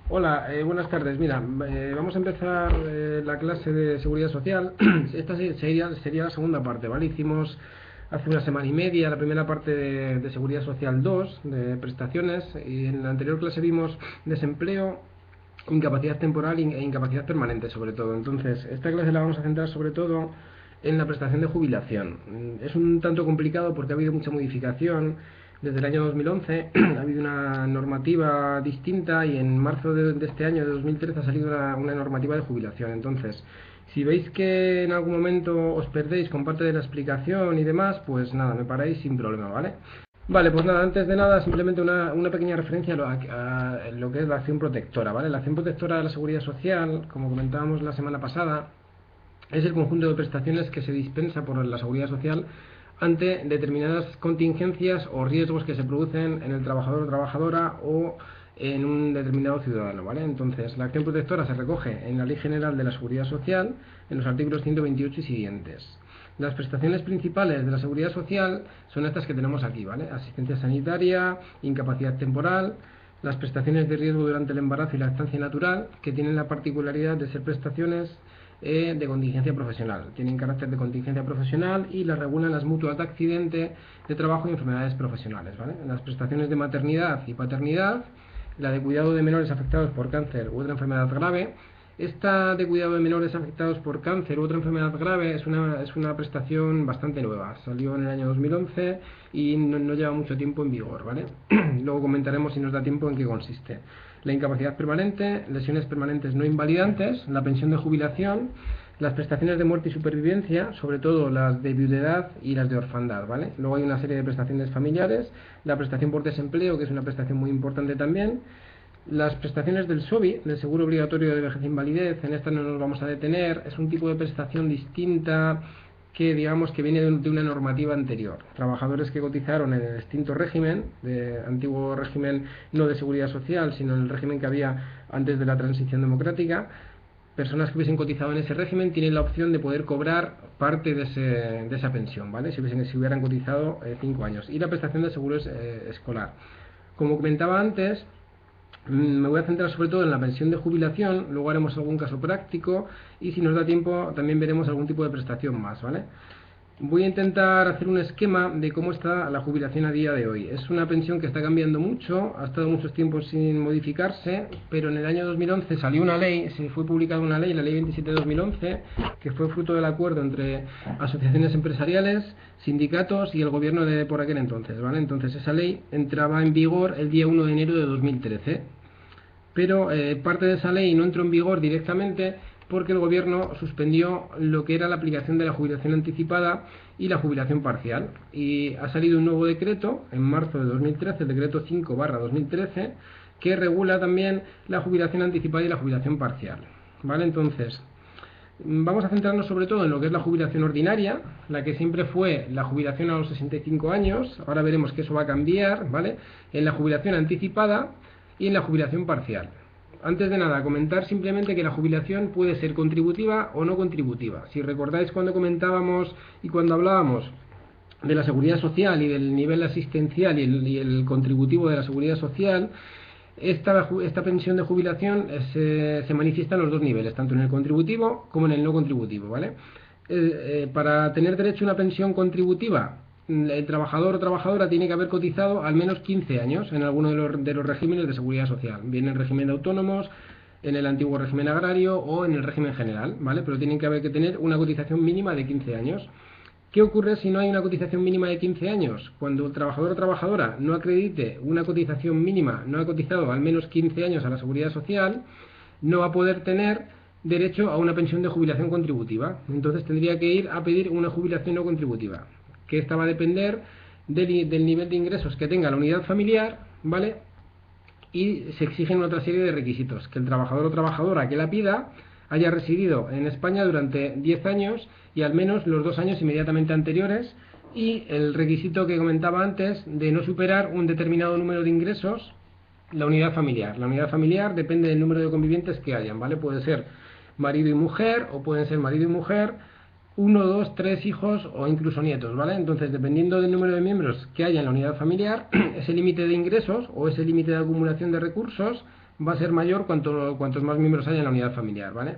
Hola, buenas tardes. Mira, vamos a empezar la clase de seguridad social. Esta sería la segunda parte, ¿vale? Hicimos hace una semana y media la primera parte de seguridad social 2 de prestaciones, y en la anterior clase vimos desempleo, incapacidad temporal e incapacidad permanente, sobre todo. Entonces, esta clase la vamos a centrar sobre todo en la prestación de jubilación. Es un tanto complicado porque ha habido mucha modificación. Desde el año 2011 ha habido una normativa distinta, y en marzo de este año, de 2013, ha salido una normativa de jubilación. Entonces, si veis que en algún momento os perdéis con parte de la explicación y demás, pues nada, me paráis sin problema, ¿vale? Vale, pues nada, antes de nada, simplemente una pequeña referencia a lo que es la acción protectora, ¿vale? La acción protectora de la seguridad social, como comentábamos la semana pasada, es el conjunto de prestaciones que se dispensa por la seguridad social ante determinadas contingencias o riesgos que se producen en el trabajador o trabajadora o en un determinado ciudadano, ¿vale? Entonces, la acción protectora se recoge en la Ley General de la Seguridad Social, en los artículos 128 y siguientes. Las prestaciones principales de la seguridad social son estas que tenemos aquí, ¿vale? Asistencia sanitaria, incapacidad temporal, las prestaciones de riesgo durante el embarazo y la lactancia natural, que tienen la particularidad de ser prestaciones de contingencia profesional. Tienen carácter de contingencia profesional y las regulan las mutuas de accidente de trabajo y enfermedades profesionales, ¿vale? Las prestaciones de maternidad y paternidad, la de cuidado de menores afectados por cáncer u otra enfermedad grave. Esta de cuidado de menores afectados por cáncer u otra enfermedad grave es una prestación bastante nueva. Salió en el año 2011 y no lleva mucho tiempo en vigor, ¿vale? Luego comentaremos, si nos da tiempo, en qué consiste. La incapacidad permanente, lesiones permanentes no invalidantes, la pensión de jubilación, las prestaciones de muerte y supervivencia, sobre todo las de viudedad y las de orfandad, ¿vale? Luego hay una serie de prestaciones familiares, la prestación por desempleo, que es una prestación muy importante también. Las prestaciones del SOBI, del Seguro Obligatorio de Vejez e Invalidez, en esta no nos vamos a detener. Es un tipo de prestación distinta que, digamos, que viene de una normativa anterior. Trabajadores que cotizaron en el extinto régimen, de antiguo régimen no de seguridad social, sino en el régimen que había antes de la transición democrática, personas que hubiesen cotizado en ese régimen tienen la opción de poder cobrar parte de esa pensión, ¿vale? Si hubieran cotizado 5 años. Y la prestación de seguro escolar. Como comentaba antes, me voy a centrar sobre todo en la pensión de jubilación, luego haremos algún caso práctico y, si nos da tiempo, también veremos algún tipo de prestación más, ¿vale? Voy a intentar hacer un esquema de cómo está la jubilación a día de hoy. Es una pensión que está cambiando mucho, ha estado muchos tiempos sin modificarse, pero en el año 2011 salió una ley, se fue publicada una ley, la ley 27 de 2011, que fue fruto del acuerdo entre asociaciones empresariales, sindicatos y el gobierno de por aquel entonces, ¿vale? Entonces esa ley entraba en vigor el día 1 de enero de 2013, pero parte de esa ley no entró en vigor directamente porque el gobierno suspendió lo que era la aplicación de la jubilación anticipada y la jubilación parcial, y ha salido un nuevo decreto en marzo de 2013, el decreto 5/2013, que regula también la jubilación anticipada y la jubilación parcial, ¿vale? Entonces, vamos a centrarnos sobre todo en lo que es la jubilación ordinaria, la que siempre fue la jubilación a los 65 años, ahora veremos que eso va a cambiar, ¿vale? En la jubilación anticipada y en la jubilación parcial. Antes de nada, comentar simplemente que la jubilación puede ser contributiva o no contributiva. Si recordáis, cuando comentábamos y cuando hablábamos de la seguridad social y del nivel asistencial y el contributivo de la seguridad social, esta pensión de jubilación se manifiesta en los dos niveles, tanto en el contributivo como en el no contributivo, ¿vale? Para tener derecho a una pensión contributiva, el trabajador o trabajadora tiene que haber cotizado al menos 15 años en alguno de los regímenes de seguridad social, bien en el régimen de autónomos, en el antiguo régimen agrario o en el régimen general, ¿vale? Pero tienen que tener una cotización mínima de 15 años. ¿Qué ocurre si no hay una cotización mínima de 15 años? Cuando el trabajador o trabajadora no acredite una cotización mínima, no ha cotizado al menos 15 años a la seguridad social, no va a poder tener derecho a una pensión de jubilación contributiva. Entonces tendría que ir a pedir una jubilación no contributiva, que esta va a depender del nivel de ingresos que tenga la unidad familiar, ¿vale? Y se exigen otra serie de requisitos: que el trabajador o trabajadora que la pida haya residido en España durante 10 años y al menos los 2 años inmediatamente anteriores, y el requisito que comentaba antes de no superar un determinado número de ingresos la unidad familiar. La unidad familiar depende del número de convivientes que hayan, ¿vale? Puede ser marido y mujer, o pueden ser marido y mujer, 1, 2, 3 hijos o incluso nietos, ¿vale? Entonces, dependiendo del número de miembros que haya en la unidad familiar, ese límite de ingresos o ese límite de acumulación de recursos va a ser mayor cuantos más miembros haya en la unidad familiar, ¿vale?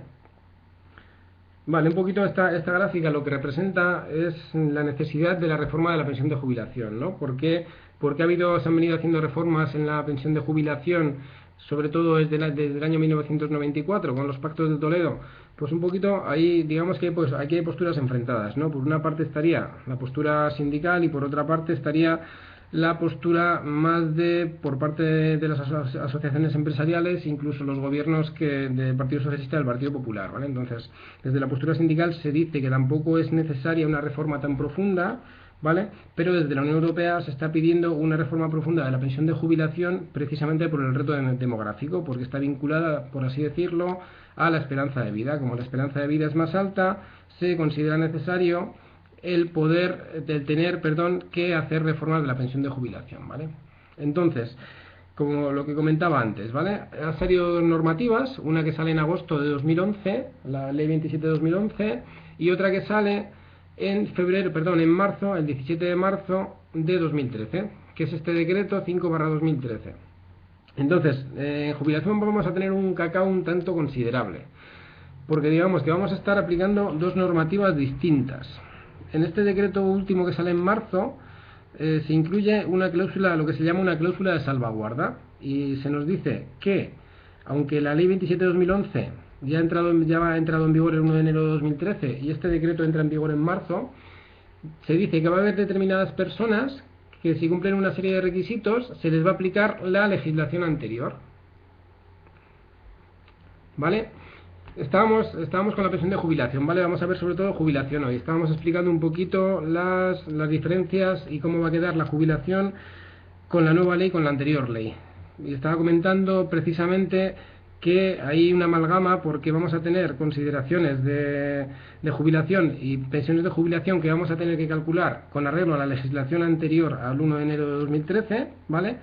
Vale, un poquito esta gráfica lo que representa es la necesidad de la reforma de la pensión de jubilación, ¿no? Porque se han venido haciendo reformas en la pensión de jubilación, sobre todo desde el año 1994, con los pactos de Toledo. Pues un poquito ahí, digamos que pues aquí hay posturas enfrentadas, ¿no? Por una parte estaría la postura sindical y por otra parte estaría la postura más por parte de las asociaciones empresariales, incluso los gobiernos del Partido Socialista y del Partido Popular, ¿vale? Entonces, desde la postura sindical se dice que tampoco es necesaria una reforma tan profunda, ¿vale? Pero desde la Unión Europea se está pidiendo una reforma profunda de la pensión de jubilación precisamente por el reto demográfico, porque está vinculada, por así decirlo, a la esperanza de vida. Como la esperanza de vida es más alta, se considera necesario el tener que hacer reformas de la pensión de jubilación, ¿vale? Entonces, como lo que comentaba antes, ¿vale? Han salido dos normativas, una que sale en agosto de 2011, la Ley 27 de 2011, y otra que sale en marzo, el 17 de marzo de 2013, que es este decreto 5/2013. Entonces, en jubilación vamos a tener un cacao un tanto considerable, porque digamos que vamos a estar aplicando dos normativas distintas. En este decreto último que sale en marzo se incluye una cláusula, lo que se llama una cláusula de salvaguarda, y se nos dice que, aunque la Ley 27 de 2011 ya ha entrado en vigor el 1 de enero de 2013 y este decreto entra en vigor en marzo, se dice que va a haber determinadas personas que si cumplen una serie de requisitos se les va a aplicar la legislación anterior, ¿vale? Estábamos con la pensión de jubilación, ¿vale? Vamos a ver sobre todo jubilación hoy. Estábamos explicando un poquito las diferencias y cómo va a quedar la jubilación con la nueva ley, con la anterior ley. Y estaba comentando precisamente que hay una amalgama porque vamos a tener consideraciones de jubilación y pensiones de jubilación que vamos a tener que calcular con arreglo a la legislación anterior al 1 de enero de 2013, ¿vale?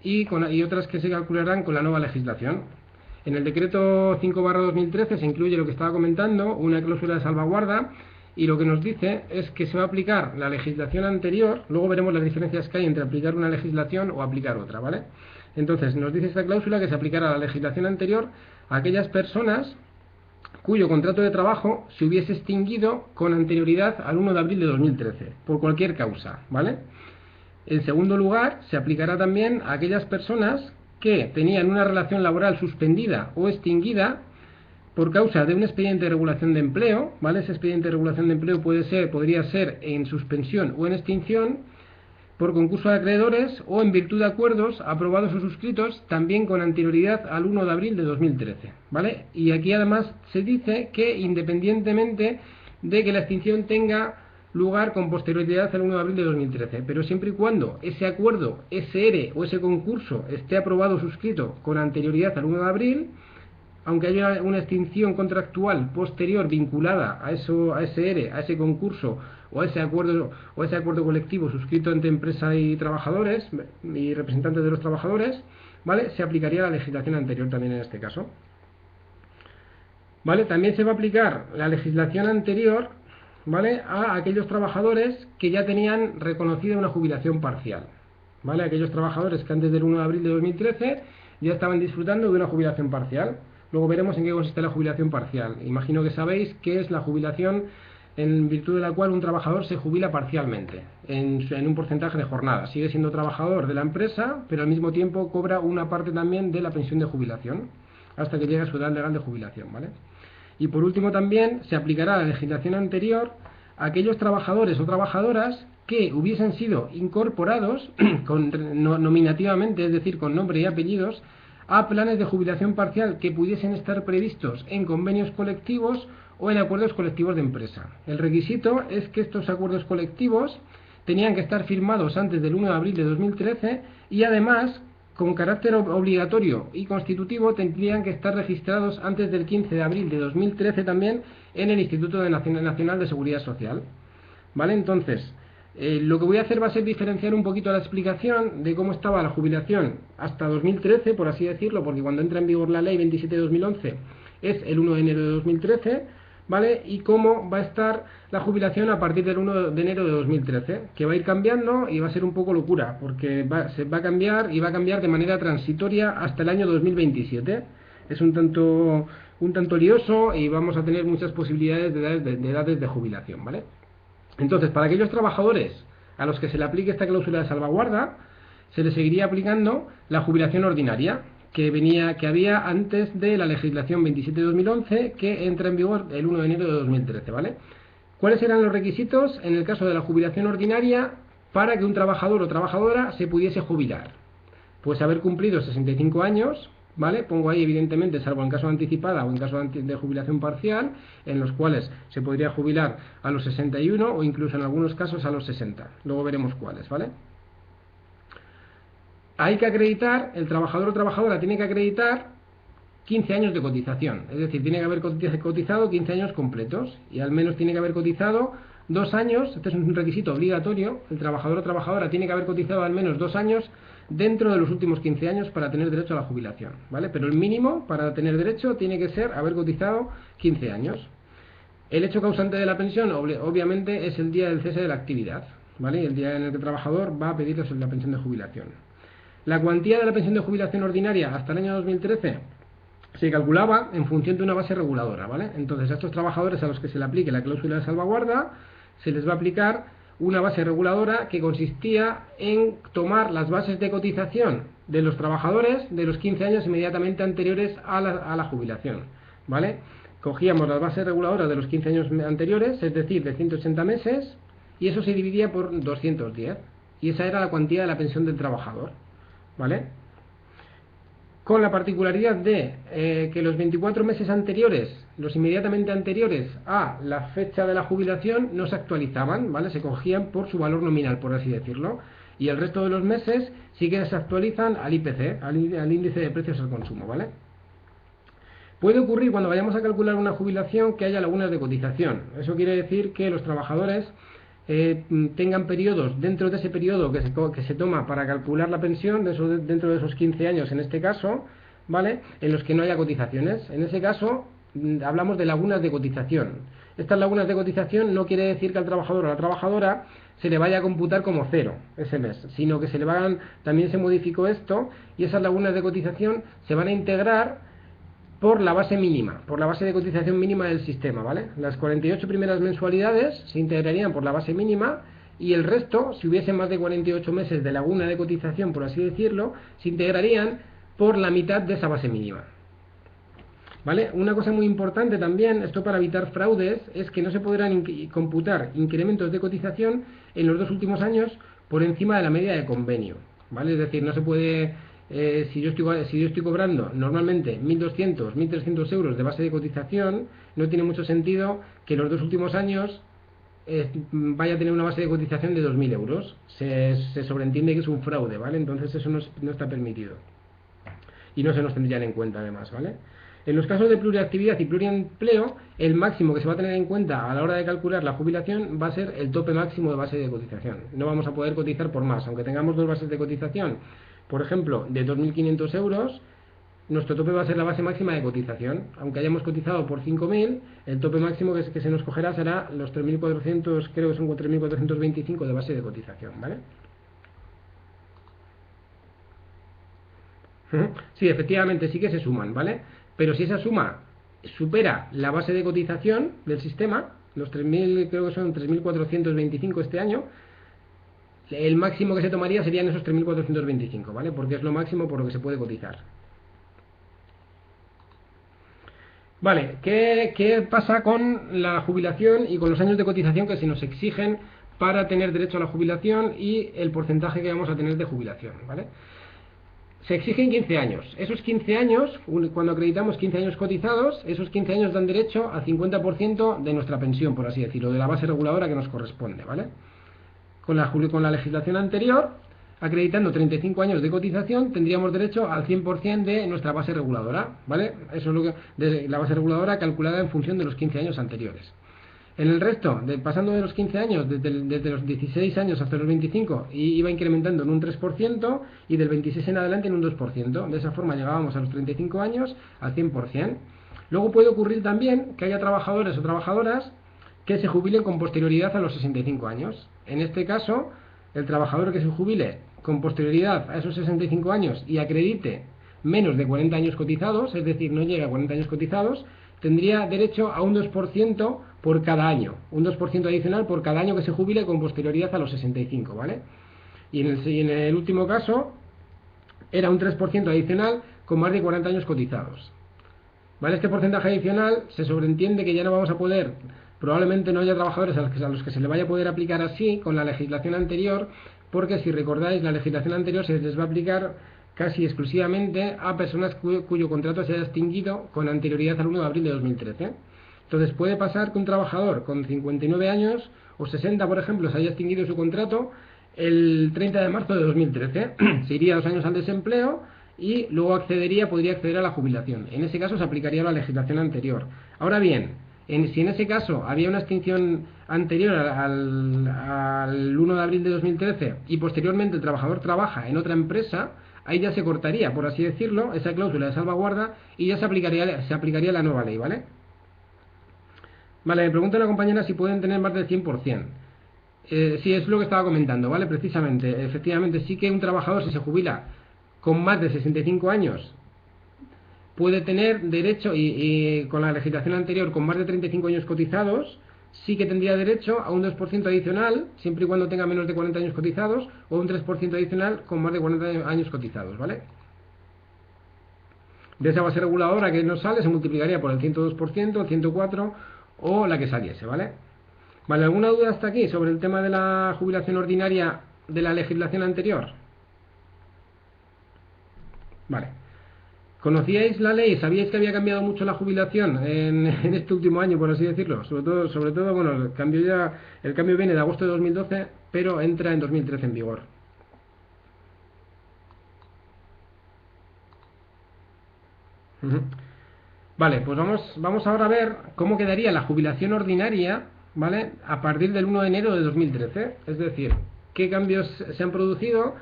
Y otras que se calcularán con la nueva legislación. En el decreto 5/2013 se incluye lo que estaba comentando, una cláusula de salvaguarda, y lo que nos dice es que se va a aplicar la legislación anterior. Luego veremos las diferencias que hay entre aplicar una legislación o aplicar otra, ¿vale? Entonces, nos dice esta cláusula que se aplicará la legislación anterior a aquellas personas cuyo contrato de trabajo se hubiese extinguido con anterioridad al 1 de abril de 2013, por cualquier causa, ¿vale? En segundo lugar, se aplicará también a aquellas personas que tenían una relación laboral suspendida o extinguida por causa de un expediente de regulación de empleo, ¿vale? Ese expediente de regulación de empleo podría ser en suspensión o en extinción, por concurso de acreedores o en virtud de acuerdos aprobados o suscritos también con anterioridad al 1 de abril de 2013, ¿vale? Y aquí además se dice que independientemente de que la extinción tenga lugar con posterioridad al 1 de abril de 2013, pero siempre y cuando ese acuerdo, ese ERE o ese concurso esté aprobado o suscrito con anterioridad al 1 de abril, aunque haya una extinción contractual posterior vinculada a ese ERE, a ese concurso o a ese acuerdo colectivo suscrito entre empresa y trabajadores y representantes de los trabajadores, ¿vale? Se aplicaría la legislación anterior también en este caso, ¿vale? También se va a aplicar la legislación anterior, ¿vale?, a aquellos trabajadores que ya tenían reconocida una jubilación parcial, ¿vale? Aquellos trabajadores que antes del 1 de abril de 2013 ya estaban disfrutando de una jubilación parcial. Luego veremos en qué consiste la jubilación parcial. Imagino que sabéis que es la jubilación en virtud de la cual un trabajador se jubila parcialmente, en un porcentaje de jornada. Sigue siendo trabajador de la empresa, pero al mismo tiempo cobra una parte también de la pensión de jubilación, hasta que llegue a su edad legal de jubilación, ¿vale? Y por último también se aplicará la legislación anterior a aquellos trabajadores o trabajadoras que hubiesen sido incorporados nominativamente, es decir, con nombre y apellidos, a planes de jubilación parcial que pudiesen estar previstos en convenios colectivos o en acuerdos colectivos de empresa. El requisito es que estos acuerdos colectivos tenían que estar firmados antes del 1 de abril de 2013 y además, con carácter obligatorio y constitutivo, tendrían que estar registrados antes del 15 de abril de 2013 también en el Instituto Nacional de Seguridad Social, ¿vale? Entonces, lo que voy a hacer va a ser diferenciar un poquito la explicación de cómo estaba la jubilación hasta 2013, por así decirlo, porque cuando entra en vigor la ley 27 de 2011 es el 1 de enero de 2013, ¿vale? Y cómo va a estar la jubilación a partir del 1 de enero de 2013, que va a ir cambiando y va a ser un poco locura, porque se va a cambiar y va a cambiar de manera transitoria hasta el año 2027. Es un tanto lioso y vamos a tener muchas posibilidades de edades de jubilación, ¿vale? Entonces, para aquellos trabajadores a los que se le aplique esta cláusula de salvaguarda, se les seguiría aplicando la jubilación ordinaria que había antes de la legislación 27/2011, que entra en vigor el 1 de enero de 2013, ¿vale? ¿Cuáles eran los requisitos en el caso de la jubilación ordinaria para que un trabajador o trabajadora se pudiese jubilar? Pues haber cumplido 65 años, ¿vale? Pongo ahí evidentemente, salvo en caso de anticipada o en caso de jubilación parcial, en los cuales se podría jubilar a los 61 o incluso en algunos casos a los 60. Luego veremos cuáles, ¿vale? Hay que acreditar, el trabajador o trabajadora tiene que acreditar 15 años de cotización, es decir, tiene que haber cotizado 15 años completos y al menos tiene que haber cotizado 2 años, este es un requisito obligatorio, el trabajador o trabajadora tiene que haber cotizado al menos 2 años dentro de los últimos 15 años para tener derecho a la jubilación, ¿vale? Pero el mínimo para tener derecho tiene que ser haber cotizado 15 años. El hecho causante de la pensión, obviamente, es el día del cese de la actividad, ¿vale? El día en el que el trabajador va a pedir la pensión de jubilación. La cuantía de la pensión de jubilación ordinaria hasta el año 2013 se calculaba en función de una base reguladora, ¿vale? Entonces a estos trabajadores a los que se le aplique la cláusula de salvaguarda se les va a aplicar una base reguladora que consistía en tomar las bases de cotización de los trabajadores de los 15 años inmediatamente anteriores a la jubilación, ¿vale? Cogíamos las bases reguladoras de los 15 años anteriores, es decir, de 180 meses, y eso se dividía por 210, y esa era la cuantía de la pensión del trabajador, ¿vale? Con la particularidad de que los 24 meses anteriores, los inmediatamente anteriores a la fecha de la jubilación, no se actualizaban, ¿vale? Se cogían por su valor nominal, por así decirlo, y el resto de los meses sí que se actualizan al IPC, al índice de precios al consumo, ¿vale? Puede ocurrir cuando vayamos a calcular una jubilación que haya lagunas de cotización. Eso quiere decir que los trabajadores tengan periodos dentro de ese periodo que se toma para calcular la pensión, dentro de esos 15 años en este caso, ¿vale? En los que no haya cotizaciones. En ese caso hablamos de lagunas de cotización. Estas lagunas de cotización no quiere decir que al trabajador o a la trabajadora se le vaya a computar como cero ese mes, sino que también se modificó esto y esas lagunas de cotización se van a integrar por la base mínima, por la base de cotización mínima del sistema, ¿vale? Las 48 primeras mensualidades se integrarían por la base mínima y el resto, si hubiese más de 48 meses de laguna de cotización, por así decirlo, se integrarían por la mitad de esa base mínima, ¿vale? Una cosa muy importante también, esto para evitar fraudes, es que no se podrán computar incrementos de cotización en los 2 últimos años por encima de la media de convenio, ¿vale? Es decir, no se puede... si yo estoy cobrando normalmente 1.200, 1.300 euros de base de cotización, no tiene mucho sentido que los 2 últimos años vaya a tener una base de cotización de 2.000 euros. Se sobreentiende que es un fraude, ¿vale? Entonces eso no está permitido. Y no se nos tendrían en cuenta además, ¿vale? En los casos de pluriactividad y pluriempleo, el máximo que se va a tener en cuenta a la hora de calcular la jubilación va a ser el tope máximo de base de cotización. No vamos a poder cotizar por más, aunque tengamos 2 bases de cotización, por ejemplo, de 2.500 euros, nuestro tope va a ser la base máxima de cotización. Aunque hayamos cotizado por 5.000, el tope máximo que se nos cogerá será los 3.400, creo que son 3.425 de base de cotización, ¿vale? Sí, efectivamente, sí que se suman, ¿vale? Pero si esa suma supera la base de cotización del sistema, los 3.000, creo que son 3.425 este año, el máximo que se tomaría serían esos 3.425, ¿vale? Porque es lo máximo por lo que se puede cotizar. Vale, ¿qué pasa con la jubilación y con los años de cotización que se nos exigen para tener derecho a la jubilación y el porcentaje que vamos a tener de jubilación, ¿vale? Se exigen 15 años. Esos 15 años, cuando acreditamos 15 años cotizados, esos 15 años dan derecho al 50% de nuestra pensión, por así decirlo, de la base reguladora que nos corresponde, ¿vale? Con la legislación anterior, acreditando 35 años de cotización, tendríamos derecho al 100% de nuestra base reguladora, ¿vale? Eso es lo que, de la base reguladora calculada en función de los 15 años anteriores. En el resto, pasando de los 15 años, desde los 16 años hasta los 25, iba incrementando en un 3% y del 26 en adelante en un 2%. De esa forma llegábamos a los 35 años al 100%. Luego puede ocurrir también que haya trabajadores o trabajadoras que se jubilen con posterioridad a los 65 años. En este caso, el trabajador que se jubile con posterioridad a esos 65 años y acredite menos de 40 años cotizados, es decir, no llega a 40 años cotizados, tendría derecho a un 2% por cada año, un 2% adicional por cada año que se jubile con posterioridad a los 65, ¿vale? Y en el último caso, era un 3% adicional con más de 40 años cotizados. ¿Vale? Este porcentaje adicional se sobreentiende que ya no vamos a poder, probablemente no haya trabajadores a los que se le vaya a poder aplicar así con la legislación anterior, porque si recordáis, la legislación anterior se les va a aplicar casi exclusivamente a personas cuyo contrato se haya extinguido con anterioridad al 1 de abril de 2013. Entonces puede pasar que un trabajador con 59 años o 60, por ejemplo, se haya extinguido su contrato el 30 de marzo de 2013, se iría 2 años al desempleo y luego podría acceder a la jubilación. En ese caso se aplicaría la legislación anterior. Ahora bien, si en ese caso había una extinción anterior al 1 de abril de 2013 y posteriormente el trabajador trabaja en otra empresa, ahí ya se cortaría, por así decirlo, esa cláusula de salvaguarda y ya se aplicaría la nueva ley, ¿vale? Vale, me pregunta la compañera si pueden tener más del 100%. Sí, es lo que estaba comentando, ¿vale? Precisamente, efectivamente, sí que un trabajador, si se jubila con más de 65 años, puede tener derecho, y con la legislación anterior, con más de 35 años cotizados, sí que tendría derecho a un 2% adicional, siempre y cuando tenga menos de 40 años cotizados, o un 3% adicional con más de 40 años cotizados, ¿vale? De esa base reguladora que nos sale, se multiplicaría por el 102%, el 104% o la que saliese, ¿vale? Vale, ¿alguna duda hasta aquí sobre el tema de la jubilación ordinaria de la legislación anterior? Vale. ¿Conocíais la ley? ¿Sabíais que había cambiado mucho la jubilación en este último año, por así decirlo? Sobre todo, bueno, el cambio viene de agosto de 2012, pero entra en 2013 en vigor. Vale, pues vamos ahora a ver cómo quedaría la jubilación ordinaria, ¿vale? A partir del 1 de enero de 2013, es decir, qué cambios se han producido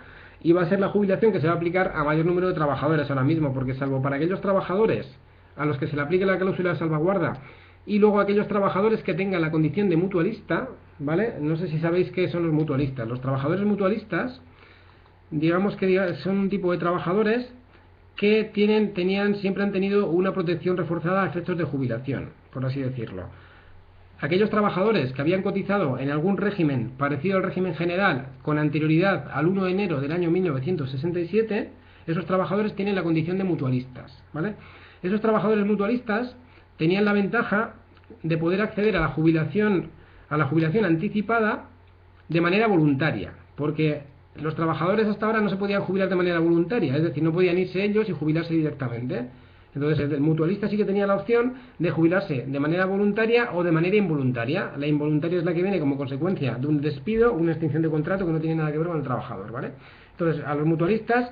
y va a ser la jubilación que se va a aplicar a mayor número de trabajadores ahora mismo, porque salvo para aquellos trabajadores a los que se le aplique la cláusula de salvaguarda y luego aquellos trabajadores que tengan la condición de mutualista, ¿vale? No sé si sabéis qué son los mutualistas. Los trabajadores mutualistas, digamos que son un tipo de trabajadores que siempre han tenido una protección reforzada a efectos de jubilación, por así decirlo. Aquellos trabajadores que habían cotizado en algún régimen parecido al régimen general con anterioridad al 1 de enero del año 1967, esos trabajadores tienen la condición de mutualistas, ¿vale? Esos trabajadores mutualistas tenían la ventaja de poder acceder a la jubilación anticipada de manera voluntaria, porque los trabajadores hasta ahora no se podían jubilar de manera voluntaria, es decir, no podían irse ellos y jubilarse directamente. Entonces el mutualista sí que tenía la opción de jubilarse de manera voluntaria o de manera involuntaria. La involuntaria es la que viene como consecuencia de un despido, una extinción de contrato que no tiene nada que ver con el trabajador, ¿vale? Entonces a los mutualistas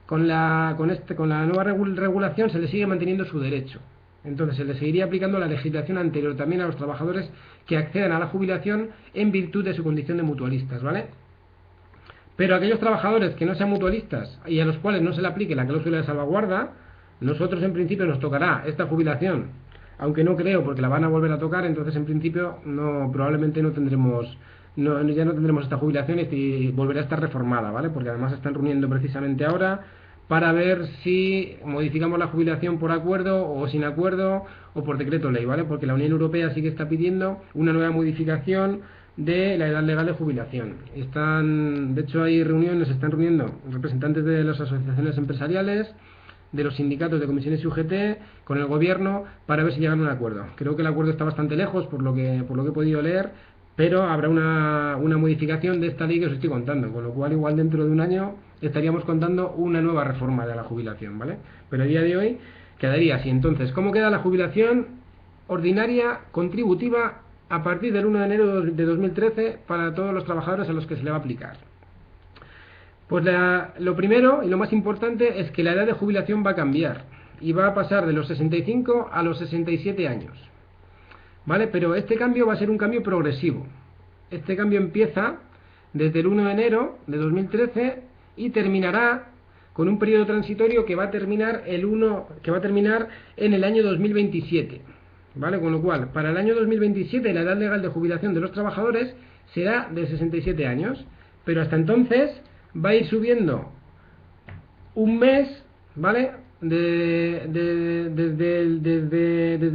con la nueva regulación se les sigue manteniendo su derecho. Entonces se les seguiría aplicando la legislación anterior también a los trabajadores que accedan a la jubilación en virtud de su condición de mutualistas, ¿vale? Pero aquellos trabajadores que no sean mutualistas y a los cuales no se le aplique la cláusula de salvaguarda, nosotros en principio nos tocará esta jubilación, aunque no creo porque la van a volver a tocar, entonces en principio probablemente ya no tendremos esta jubilación y volverá a estar reformada, ¿vale? Porque además se están reuniendo precisamente ahora para ver si modificamos la jubilación por acuerdo o sin acuerdo o por decreto ley, ¿vale? Porque la Unión Europea sí que está pidiendo una nueva modificación de la edad legal de jubilación. De hecho hay reuniones, se están reuniendo representantes de las asociaciones empresariales, de los sindicatos de comisiones y UGT con el gobierno para ver si llegan a un acuerdo. Creo que el acuerdo está bastante lejos por lo que he podido leer, pero habrá una modificación de esta ley que os estoy contando, con lo cual igual dentro de un año estaríamos contando una nueva reforma de la jubilación, ¿vale? Pero a día de hoy quedaría así. Entonces, ¿cómo queda la jubilación ordinaria contributiva a partir del 1 de enero de 2013 para todos los trabajadores a los que se le va a aplicar? Pues lo primero y lo más importante es que la edad de jubilación va a cambiar y va a pasar de los 65 a los 67 años, ¿vale? Pero este cambio va a ser un cambio progresivo. Este cambio empieza desde el 1 de enero de 2013 y terminará con un periodo transitorio que va a terminar en el año 2027, ¿vale? Con lo cual, para el año 2027 la edad legal de jubilación de los trabajadores será de 67 años, pero hasta entonces va a ir subiendo un mes, ¿vale? Desde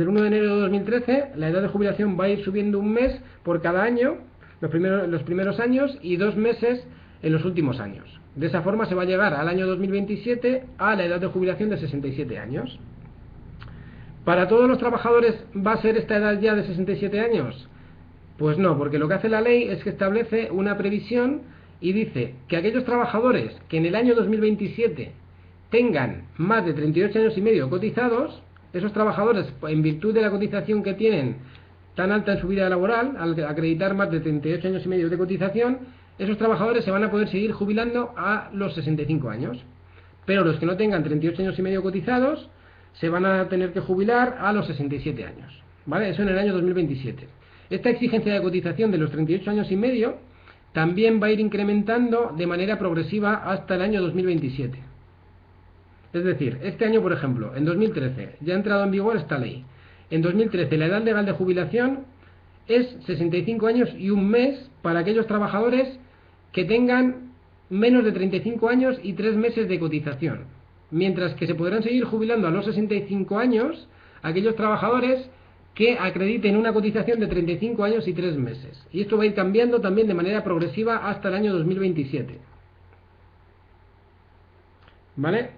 el 1 de enero de 2013, la edad de jubilación va a ir subiendo un mes por cada año, los primeros años, y 2 meses en los últimos años. De esa forma se va a llegar al año 2027 a la edad de jubilación de 67 años. ¿Para todos los trabajadores va a ser esta edad ya de 67 años? Pues no, porque lo que hace la ley es que establece una previsión y dice que aquellos trabajadores que en el año 2027 tengan más de 38 años y medio cotizados, esos trabajadores, en virtud de la cotización que tienen tan alta en su vida laboral, al acreditar más de 38 años y medio de cotización, esos trabajadores se van a poder seguir jubilando a los 65 años. Pero los que no tengan 38 años y medio cotizados se van a tener que jubilar a los 67 años, ¿vale? Eso en el año 2027. Esta exigencia de cotización de los 38 años y medio también va a ir incrementando de manera progresiva hasta el año 2027. Es decir, este año, por ejemplo, en 2013, ya ha entrado en vigor esta ley. En 2013 la edad legal de jubilación es 65 años y un mes para aquellos trabajadores que tengan menos de 35 años y 3 meses de cotización. Mientras que se podrán seguir jubilando a los 65 años aquellos trabajadores que acrediten una cotización de 35 años y 3 meses. Y esto va a ir cambiando también de manera progresiva hasta el año 2027. ¿Vale?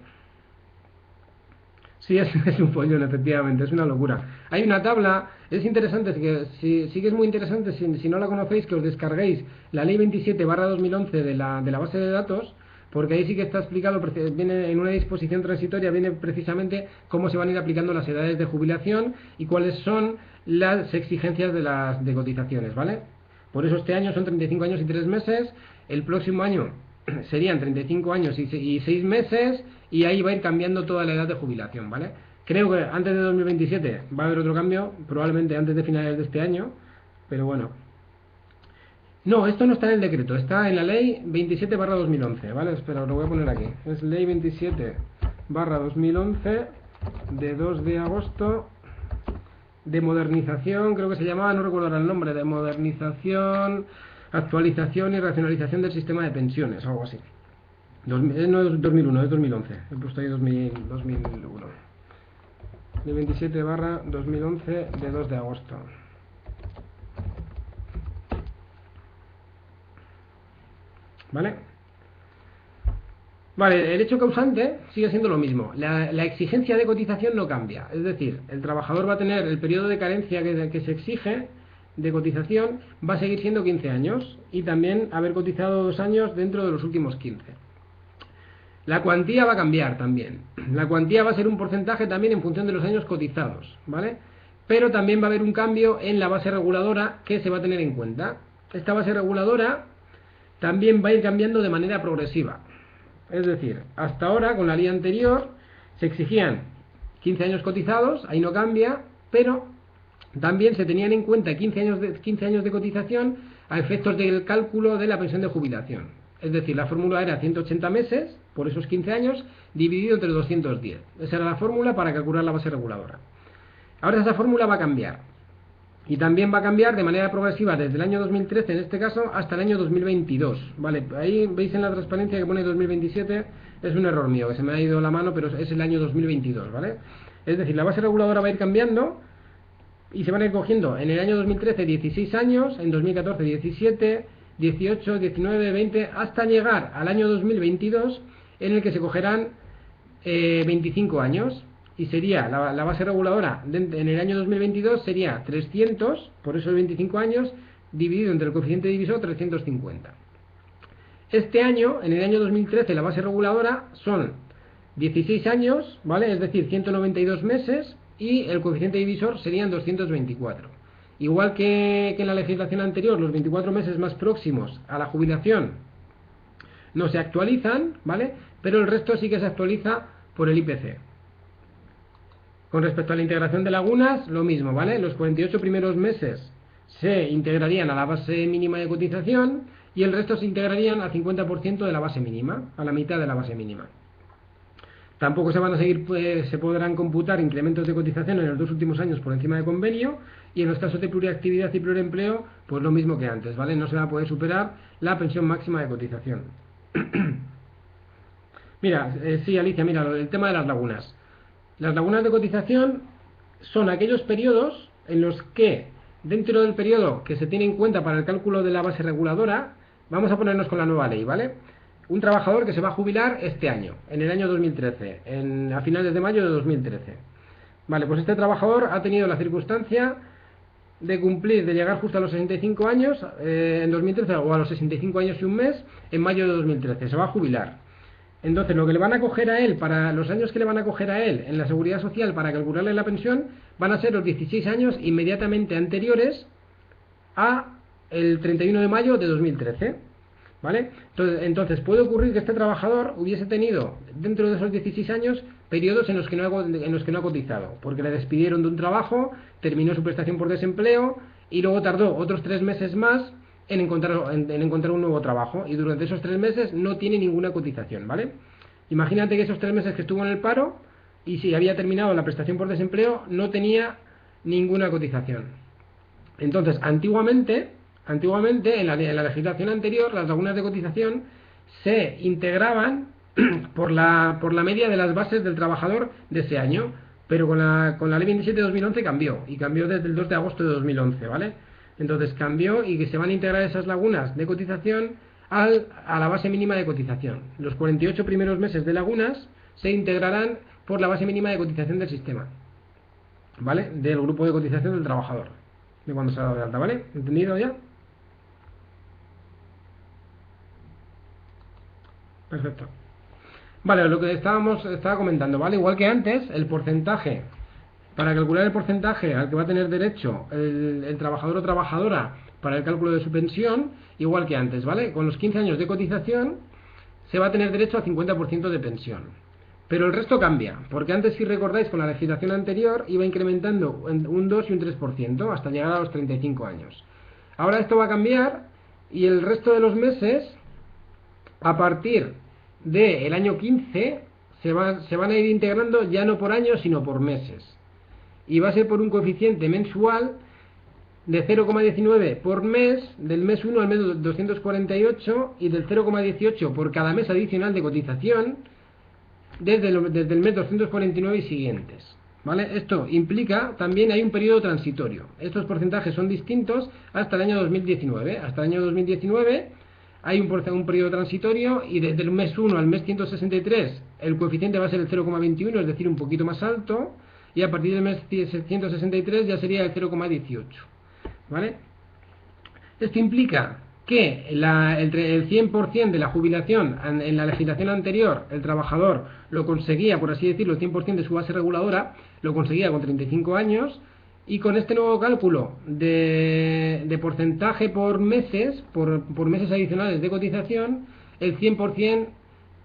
Sí, es un follón, efectivamente, es una locura. Hay una tabla, es interesante, sí que es muy interesante, si no la conocéis, que os descarguéis la ley 27/2011 de la base de datos, porque ahí sí que está explicado, viene en una disposición transitoria, viene precisamente cómo se van a ir aplicando las edades de jubilación y cuáles son las exigencias de cotizaciones, ¿vale? Por eso este año son 35 años y 3 meses, el próximo año serían 35 años y 6 meses, y ahí va a ir cambiando toda la edad de jubilación, ¿vale? Creo que antes de 2027 va a haber otro cambio, probablemente antes de finales de este año, pero bueno. No, esto no está en el decreto, está en la ley 27/2011, ¿vale? Espera, lo voy a poner aquí. Es ley 27/2011 de 2 de agosto de modernización, creo que se llamaba, no recuerdo ahora el nombre, de modernización, actualización y racionalización del sistema de pensiones, algo así. No es 2001, es 2011. He puesto ahí 2001. Ley 27/2011 de 2 de agosto. ¿Vale? Vale, el hecho causante sigue siendo lo mismo. La exigencia de cotización no cambia. Es decir, el trabajador va a tener el periodo de carencia que se exige de cotización, va a seguir siendo 15 años y también haber cotizado 2 años dentro de los últimos 15. La cuantía va a cambiar también. La cuantía va a ser un porcentaje también en función de los años cotizados, ¿vale? Pero también va a haber un cambio en la base reguladora que se va a tener en cuenta. Esta base reguladora también va a ir cambiando de manera progresiva. Es decir, hasta ahora, con la ley anterior, se exigían 15 años cotizados, ahí no cambia, pero también se tenían en cuenta 15 años de cotización a efectos del cálculo de la pensión de jubilación. Es decir, la fórmula era 180 meses, por esos 15 años, dividido entre 210. Esa era la fórmula para calcular la base reguladora. Ahora esa fórmula va a cambiar. Y también va a cambiar de manera progresiva desde el año 2013, en este caso, hasta el año 2022. Vale, ahí veis en la transparencia que pone 2027, es un error mío, que se me ha ido la mano, pero es el año 2022, ¿vale? Es decir, la base reguladora va a ir cambiando y se van a ir cogiendo en el año 2013 16 años, en 2014 17, 18, 19, 20, hasta llegar al año 2022, en el que se cogerán 25 años. Y sería la base reguladora en el año 2022 sería 300, por esos 25 años, dividido entre el coeficiente divisor 350. Este año, en el año 2013, la base reguladora son 16 años, ¿vale? Es decir, 192 meses, y el coeficiente divisor serían 224. Igual que en la legislación anterior, los 24 meses más próximos a la jubilación no se actualizan, ¿vale? Pero el resto sí que se actualiza por el IPC. Con respecto a la integración de lagunas, lo mismo, ¿vale? Los 48 primeros meses se integrarían a la base mínima de cotización y el resto se integrarían al 50% de la base mínima, a la mitad de la base mínima. Tampoco se van a seguir, pues, se podrán computar incrementos de cotización en los 2 últimos años por encima de convenio, y en los casos de pluriactividad y pluriempleo, pues lo mismo que antes, ¿vale? No se va a poder superar la pensión máxima de cotización. Mira, sí, Alicia, mira, el tema de las lagunas. Las lagunas de cotización son aquellos periodos en los que, dentro del periodo que se tiene en cuenta para el cálculo de la base reguladora, vamos a ponernos con la nueva ley, ¿vale? Un trabajador que se va a jubilar este año, en el año 2013, a finales de mayo de 2013. Vale, pues este trabajador ha tenido la circunstancia de cumplir, de llegar justo a los 65 años en 2013, o a los 65 años y un mes, en mayo de 2013. Se va a jubilar. Entonces, lo que le van a coger a él, para los años que le van a coger a él en la Seguridad Social para calcularle la pensión, van a ser los 16 años inmediatamente anteriores a el 31 de mayo de 2013. ¿Vale? Entonces puede ocurrir que este trabajador hubiese tenido, dentro de esos 16 años, periodos en los que no ha cotizado, porque le despidieron de un trabajo, terminó su prestación por desempleo y luego tardó otros 3 meses más en encontrar un nuevo trabajo, y durante esos 3 meses no tiene ninguna cotización, ¿vale? Imagínate que esos 3 meses que estuvo en el paro, y si había terminado la prestación por desempleo, no tenía ninguna cotización. Entonces, antiguamente en la legislación anterior, las lagunas de cotización se integraban por la media de las bases del trabajador de ese año, pero con la ley 27 de 2011 cambió, y cambió desde el 2 de agosto de 2011, ¿vale? Entonces cambió, y que se van a integrar esas lagunas de cotización a la base mínima de cotización. Los 48 primeros meses de lagunas se integrarán por la base mínima de cotización del sistema, ¿vale? Del grupo de cotización del trabajador, de cuando se ha dado de alta, ¿vale? ¿Entendido ya? Perfecto. Vale, lo que estaba comentando, ¿vale? Igual que antes, el porcentaje, para calcular el porcentaje al que va a tener derecho el trabajador o trabajadora para el cálculo de su pensión, igual que antes, ¿vale? Con los 15 años de cotización se va a tener derecho a 50% de pensión. Pero el resto cambia, porque antes, si recordáis, con la legislación anterior iba incrementando un 2 y un 3% hasta llegar a los 35 años. Ahora esto va a cambiar, y el resto de los meses, a partir del año 15, se van a ir integrando ya no por años, sino por meses. Y va a ser por un coeficiente mensual de 0,19 por mes, del mes 1 al mes 248, y del 0,18 por cada mes adicional de cotización desde el mes 249 y siguientes. ¿Vale? Esto implica también hay un periodo transitorio. Estos porcentajes son distintos hasta el año 2019. Hasta el año 2019 hay un periodo transitorio, y desde el mes 1 al mes 163 el coeficiente va a ser el 0,21, es decir, un poquito más alto, y a partir del mes 163 ya sería el 0,18. ¿Vale? Esto implica que el 100% de la jubilación en la legislación anterior, el trabajador lo conseguía, por así decirlo, el 100% de su base reguladora, lo conseguía con 35 años, y con este nuevo cálculo de porcentaje por meses, por meses adicionales de cotización, el 100%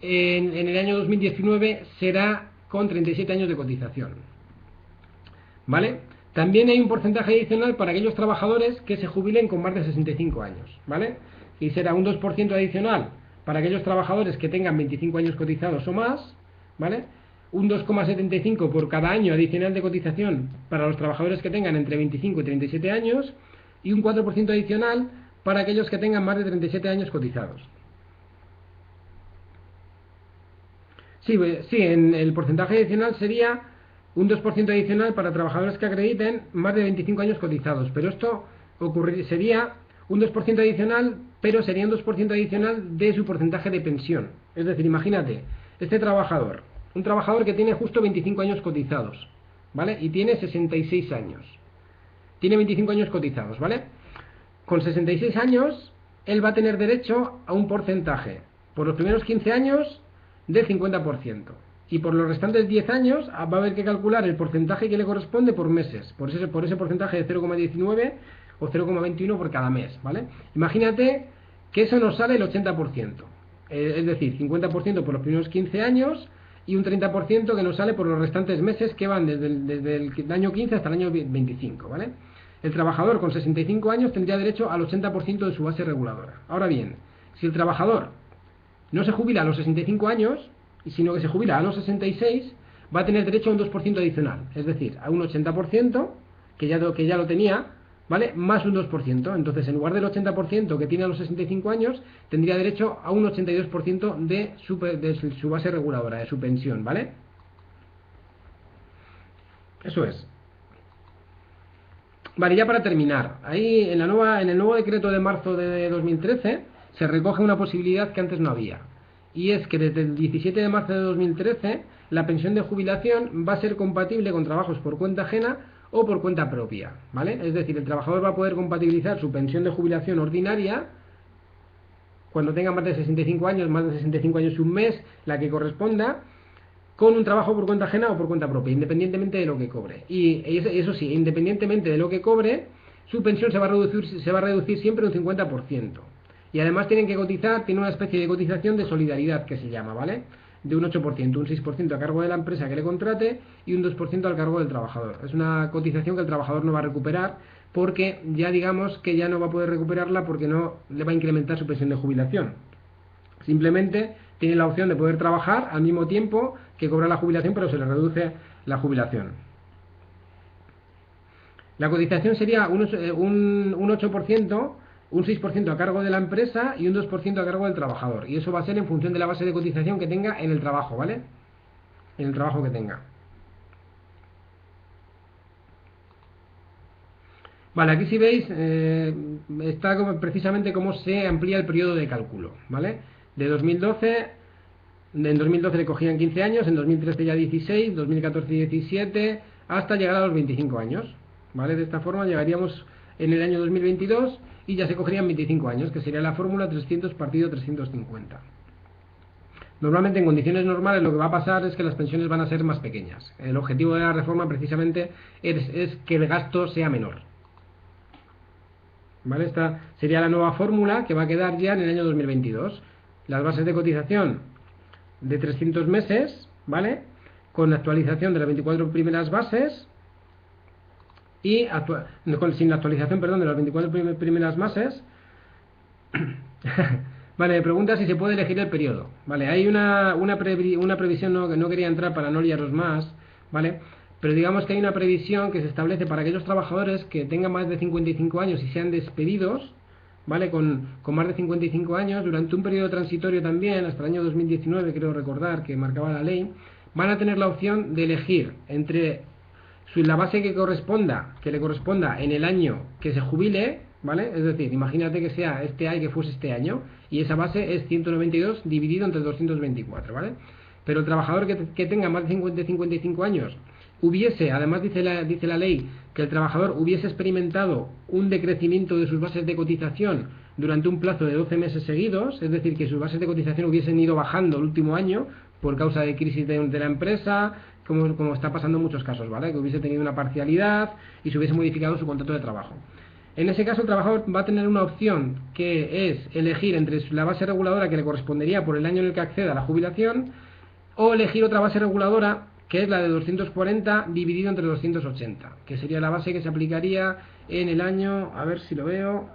en el año 2019 será con 37 años de cotización. ¿Vale? También hay un porcentaje adicional para aquellos trabajadores que se jubilen con más de 65 años, ¿vale? Y será un 2% adicional para aquellos trabajadores que tengan 25 años cotizados o más, ¿vale? Un 2,75 por cada año adicional de cotización para los trabajadores que tengan entre 25 y 37 años, y un 4% adicional para aquellos que tengan más de 37 años cotizados. Sí, en el porcentaje adicional sería un 2% adicional para trabajadores que acrediten más de 25 años cotizados, pero esto sería un 2% adicional, pero sería un 2% adicional de su porcentaje de pensión. Es decir, imagínate, este trabajador, un trabajador que tiene justo 25 años cotizados, ¿vale? Y tiene 66 años. Tiene 25 años cotizados, ¿vale? Con 66 años, él va a tener derecho a un porcentaje, por los primeros 15 años, del 50%. Y por los restantes 10 años va a haber que calcular el porcentaje que le corresponde por meses, por ese porcentaje de 0,19 o 0,21 por cada mes, ¿vale? Imagínate que eso nos sale el 80%, es decir, 50% por los primeros 15 años y un 30% que nos sale por los restantes meses, que van desde el año 15 hasta el año 25, ¿vale? El trabajador con 65 años tendría derecho al 80% de su base reguladora. Ahora bien, si el trabajador no se jubila a los 65 años, sino que se jubila a los 66, va a tener derecho a un 2% adicional, es decir, a un 80%, que ya lo tenía, ¿vale? Más un 2%. Entonces, en lugar del 80% que tiene a los 65 años, tendría derecho a un 82% de su base reguladora, de su pensión, ¿vale? Eso es. Vale, ya para terminar, ahí en el nuevo decreto de marzo de 2013 se recoge una posibilidad que antes no había. Y es que desde el 17 de marzo de 2013 la pensión de jubilación va a ser compatible con trabajos por cuenta ajena o por cuenta propia, ¿vale? Es decir, el trabajador va a poder compatibilizar su pensión de jubilación ordinaria cuando tenga más de 65 años, más de 65 años y un mes, la que corresponda, con un trabajo por cuenta ajena o por cuenta propia, independientemente de lo que cobre. Y eso sí, independientemente de lo que cobre, su pensión se va a reducir siempre un 50%. Y además tienen que cotizar, tiene una especie de cotización de solidaridad que se llama, ¿vale? De un 8%, un 6% a cargo de la empresa que le contrate y un 2% al cargo del trabajador. Es una cotización que el trabajador no va a recuperar porque ya digamos que ya no va a poder recuperarla porque no le va a incrementar su pensión de jubilación. Simplemente tiene la opción de poder trabajar al mismo tiempo que cobra la jubilación, pero se le reduce la jubilación. La cotización sería un 8%, un 6% a cargo de la empresa y un 2% a cargo del trabajador. Y eso va a ser en función de la base de cotización que tenga en el trabajo, ¿vale? En el trabajo que tenga. Vale, aquí si veis, está precisamente cómo se amplía el periodo de cálculo, ¿vale? De 2012, en 2012 le cogían 15 años, en 2013 ya 16, 2014 17, hasta llegar a los 25 años, ¿vale? De esta forma llegaríamos en el año 2022 y ya se cogerían 25 años, que sería la fórmula 300 partido 350. Normalmente en condiciones normales lo que va a pasar es que las pensiones van a ser más pequeñas. El objetivo de la reforma precisamente es que el gasto sea menor. ¿Vale? Esta sería la nueva fórmula que va a quedar ya en el año 2022. Las bases de cotización de 300 meses, ¿vale? Con actualización de las 24 primeras bases y sin la actualización, perdón, de las 24 primeras bases. Vale, me pregunta si se puede elegir el periodo. Vale, hay una previsión, que no quería entrar para no liaros más, ¿vale? Pero digamos que hay una previsión que se establece para aquellos trabajadores que tengan más de 55 años y sean despedidos, ¿vale? Con más de 55 años, durante un periodo transitorio también, hasta el año 2019, creo recordar, que marcaba la ley, van a tener la opción de elegir entre la base que le corresponda en el año que se jubile, ¿vale? Es decir, imagínate que sea que fuese este año, y esa base es 192 dividido entre 224, ¿vale? Pero el trabajador que tenga más de 55 años además dice la ley, que el trabajador hubiese experimentado un decrecimiento de sus bases de cotización durante un plazo de 12 meses seguidos, es decir, que sus bases de cotización hubiesen ido bajando el último año por causa de crisis de la empresa, como está pasando en muchos casos, ¿vale? Que hubiese tenido una parcialidad y se hubiese modificado su contrato de trabajo. En ese caso el trabajador va a tener una opción que es elegir entre la base reguladora que le correspondería por el año en el que acceda a la jubilación o elegir otra base reguladora que es la de 240 dividido entre 280, que sería la base que se aplicaría en el año, a ver si lo veo,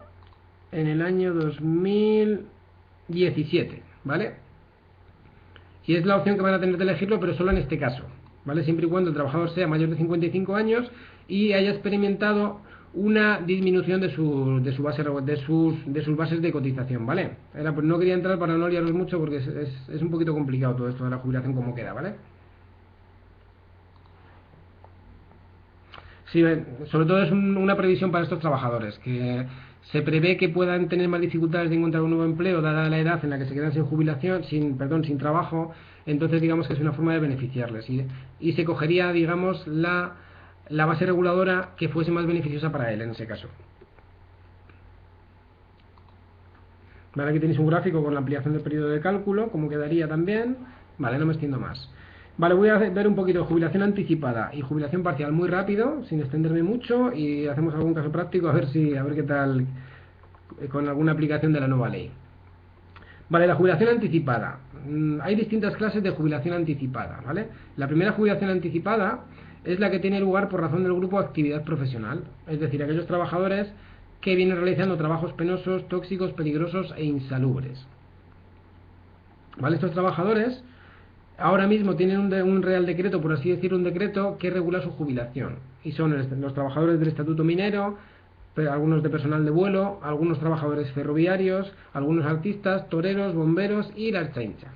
en el año 2017, ¿vale? Y es la opción que van a tener de elegirlo, pero solo en este caso, ¿vale? Siempre y cuando el trabajador sea mayor de 55 años y haya experimentado una disminución de sus bases de cotización, ¿vale? Pues no quería entrar para no liaros mucho porque es un poquito complicado todo esto de la jubilación como queda, ¿vale? Sí, sobre todo es una previsión para estos trabajadores, que se prevé que puedan tener más dificultades de encontrar un nuevo empleo, dada la edad en la que se quedan sin jubilación, sin trabajo. Entonces digamos que es una forma de beneficiarles y se cogería, digamos, la base reguladora que fuese más beneficiosa para él en ese caso. Vale, aquí tenéis un gráfico con la ampliación del periodo de cálculo, como quedaría también. Vale, no me extiendo más. Vale, voy a ver un poquito de jubilación anticipada y jubilación parcial muy rápido, sin extenderme mucho, y hacemos algún caso práctico a ver qué tal con alguna aplicación de la nueva ley. Vale, la jubilación anticipada. Hay distintas clases de jubilación anticipada, ¿vale? La primera jubilación anticipada es la que tiene lugar por razón del grupo de actividad profesional, es decir, aquellos trabajadores que vienen realizando trabajos penosos, tóxicos, peligrosos e insalubres. ¿Vale? Estos trabajadores ahora mismo tienen un Real Decreto, por así decir, un decreto que regula su jubilación. Y son los trabajadores del estatuto minero, algunos de personal de vuelo, algunos trabajadores ferroviarios, algunos artistas, toreros, bomberos y la Ertzaintza,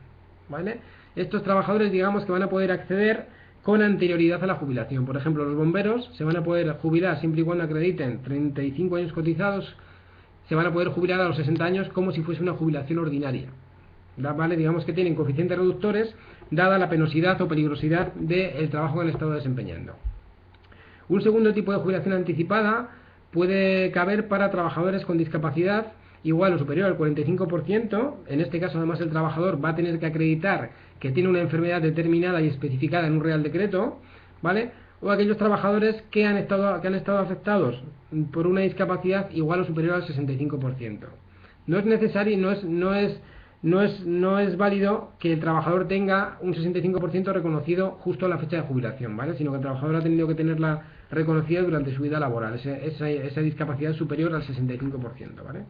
¿vale? Estos trabajadores, digamos que van a poder acceder con anterioridad a la jubilación. Por ejemplo, los bomberos se van a poder jubilar siempre y cuando acrediten 35 años cotizados, se van a poder jubilar a los 60 años como si fuese una jubilación ordinaria, ¿vale? Digamos que tienen coeficientes reductores dada la penosidad o peligrosidad del trabajo que han estado desempeñando. Un segundo tipo de jubilación anticipada puede caber para trabajadores con discapacidad igual o superior al 45%. En este caso, además, el trabajador va a tener que acreditar que tiene una enfermedad determinada y especificada en un Real Decreto, ¿vale? O aquellos trabajadores que han estado afectados por una discapacidad igual o superior al 65%. No es necesario, no es válido que el trabajador tenga un 65% reconocido justo a la fecha de jubilación, ¿vale? Sino que el trabajador ha tenido que tenerla reconocida durante su vida laboral, esa discapacidad superior al 65%, ¿vale?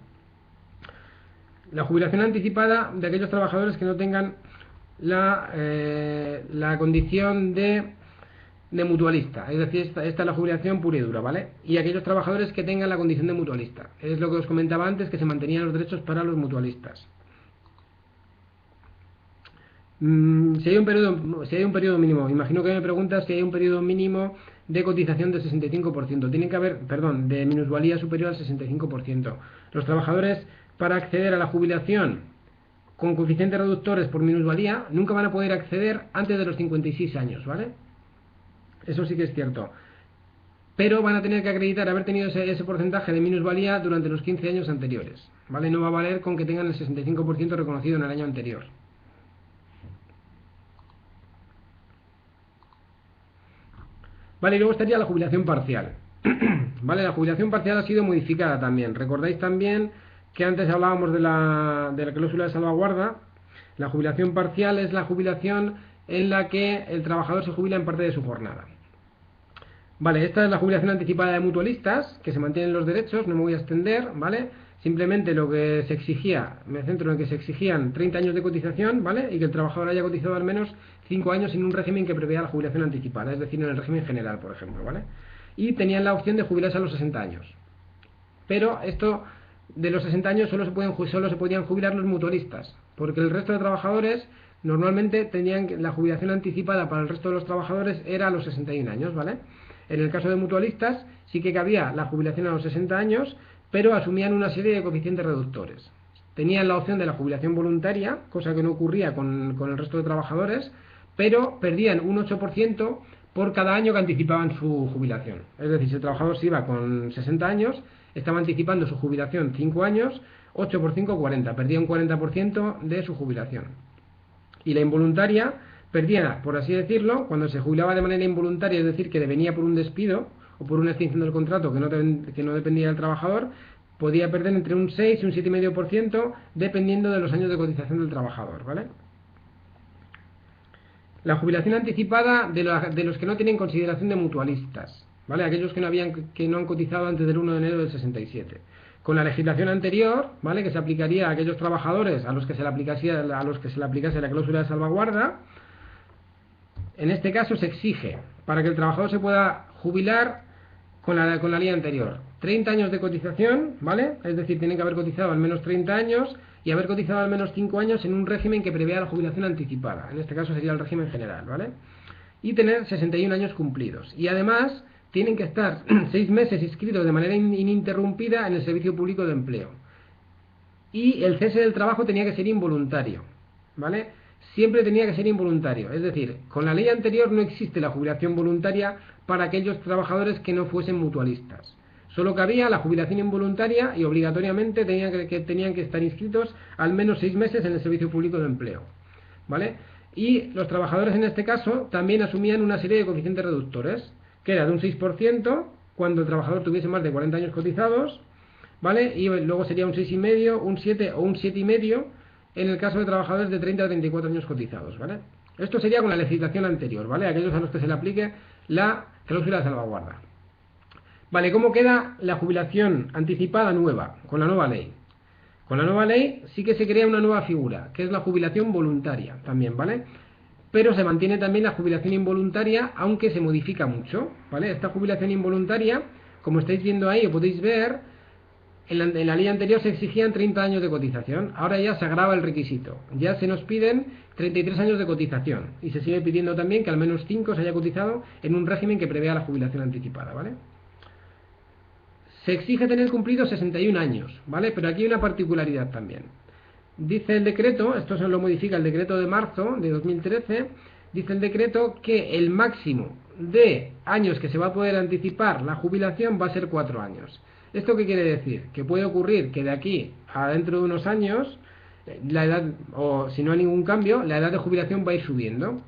La jubilación anticipada de aquellos trabajadores que no tengan la condición de mutualista, es decir, esta es la jubilación pura y dura, ¿vale? Y aquellos trabajadores que tengan la condición de mutualista, es lo que os comentaba antes, que se mantenían los derechos para los mutualistas. Si hay un periodo mínimo, imagino que me preguntas si hay un periodo mínimo de cotización del 65%, tiene que haber, de minusvalía superior al 65%. Los trabajadores, para acceder a la jubilación con coeficientes reductores por minusvalía, nunca van a poder acceder antes de los 56 años, ¿vale? Eso sí que es cierto. Pero van a tener que acreditar haber tenido ese porcentaje de minusvalía durante los 15 años anteriores, ¿vale? No va a valer con que tengan el 65% reconocido en el año anterior. Vale, y luego estaría la jubilación parcial. Vale, la jubilación parcial ha sido modificada también. Recordáis también que antes hablábamos de la cláusula de salvaguarda. La jubilación parcial es la jubilación en la que el trabajador se jubila en parte de su jornada. Vale, esta es la jubilación anticipada de mutualistas, que se mantienen los derechos, no me voy a extender, ¿vale? Simplemente lo que se exigía, me centro en que se exigían 30 años de cotización, ¿vale? Y que el trabajador haya cotizado al menos 5 años en un régimen que preveía la jubilación anticipada, es decir, en el régimen general, por ejemplo, ¿vale? Y tenían la opción de jubilarse a los 60 años. Pero esto de los 60 años solo se podían jubilar los mutualistas, porque el resto de trabajadores normalmente tenían la jubilación anticipada para el resto de los trabajadores era a los 61 años, ¿vale? En el caso de mutualistas sí que cabía la jubilación a los 60 años, pero asumían una serie de coeficientes reductores. Tenían la opción de la jubilación voluntaria, cosa que no ocurría con el resto de trabajadores, pero perdían un 8% por cada año que anticipaban su jubilación. Es decir, si el trabajador se iba con 60 años, estaba anticipando su jubilación 5 años, 8 por 5, 40. Perdía un 40% de su jubilación. Y la involuntaria perdía, por así decirlo, cuando se jubilaba de manera involuntaria, es decir, que devenía por un despido o por una extinción del contrato que no dependía del trabajador, podía perder entre un 6 y un 7,5% dependiendo de los años de cotización del trabajador, ¿vale? La jubilación anticipada de los que no tienen consideración de mutualistas, ¿vale? Aquellos que no han cotizado antes del 1 de enero del 67. Con la legislación anterior, ¿vale? Que se aplicaría a aquellos trabajadores a los que se le aplicase la cláusula de salvaguarda. En este caso se exige, para que el trabajador se pueda jubilar con la ley anterior, 30 años de cotización, ¿vale? Es decir, tienen que haber cotizado al menos 30 años y haber cotizado al menos 5 años en un régimen que prevea la jubilación anticipada. En este caso sería el régimen general, ¿vale? Y tener 61 años cumplidos. Y además tienen que estar 6 meses inscritos de manera ininterrumpida en el Servicio Público de Empleo. Y el cese del trabajo tenía que ser involuntario, ¿vale? Siempre tenía que ser involuntario, es decir, con la ley anterior no existe la jubilación voluntaria para aquellos trabajadores que no fuesen mutualistas. Solo cabía la jubilación involuntaria y obligatoriamente tenían que estar inscritos al menos 6 meses en el Servicio Público de Empleo, ¿vale? Y los trabajadores en este caso también asumían una serie de coeficientes reductores, que era de un 6% cuando el trabajador tuviese más de 40 años cotizados, ¿vale? Y luego sería un 6,5, un 7 o un 7,5 en el caso de trabajadores de 30 a 34 años cotizados, ¿vale? Esto sería con la legislación anterior, ¿vale? Aquellos a los que se le aplique la cláusula de salvaguarda. Vale, ¿cómo queda la jubilación anticipada nueva, con la nueva ley? Con la nueva ley sí que se crea una nueva figura, que es la jubilación voluntaria también, ¿vale? pero se mantiene también la jubilación involuntaria, aunque se modifica mucho, ¿vale? Esta jubilación involuntaria, como estáis viendo ahí, o podéis ver, en la ley anterior se exigían 30 años de cotización, ahora ya se agrava el requisito, ya se nos piden 33 años de cotización, y se sigue pidiendo también que al menos 5 se haya cotizado en un régimen que prevea la jubilación anticipada, ¿vale? Se exige tener cumplidos 61 años, ¿vale? Pero aquí hay una particularidad también. Dice el decreto, esto se lo modifica el decreto de marzo de 2013, dice el decreto que el máximo de años que se va a poder anticipar la jubilación va a ser 4 años. ¿Esto qué quiere decir? Que puede ocurrir que de aquí a dentro de unos años, la edad, o si no hay ningún cambio, la edad de jubilación va a ir subiendo.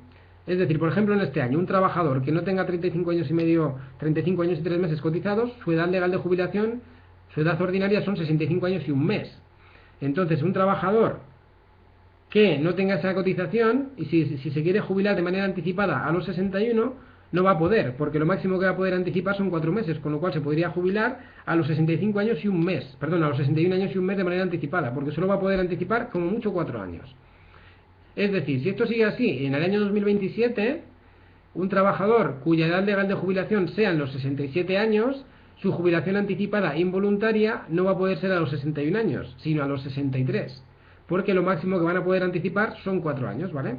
Es decir, por ejemplo, en este año, un trabajador que no tenga 35 años y medio, 35 años y 3 meses cotizados, su edad legal de jubilación, su edad ordinaria son 65 años y un mes. Entonces, un trabajador que no tenga esa cotización, y si se quiere jubilar de manera anticipada a los 61, no va a poder, porque lo máximo que va a poder anticipar son 4 meses, con lo cual se podría jubilar a los 65 años y un mes, perdón, a los 61 años y un mes de manera anticipada, porque solo va a poder anticipar como mucho 4 años. Es decir, si esto sigue así, en el año 2027, un trabajador cuya edad legal de jubilación sean los 67 años, su jubilación anticipada involuntaria no va a poder ser a los 61 años, sino a los 63, porque lo máximo que van a poder anticipar son 4 años, ¿vale?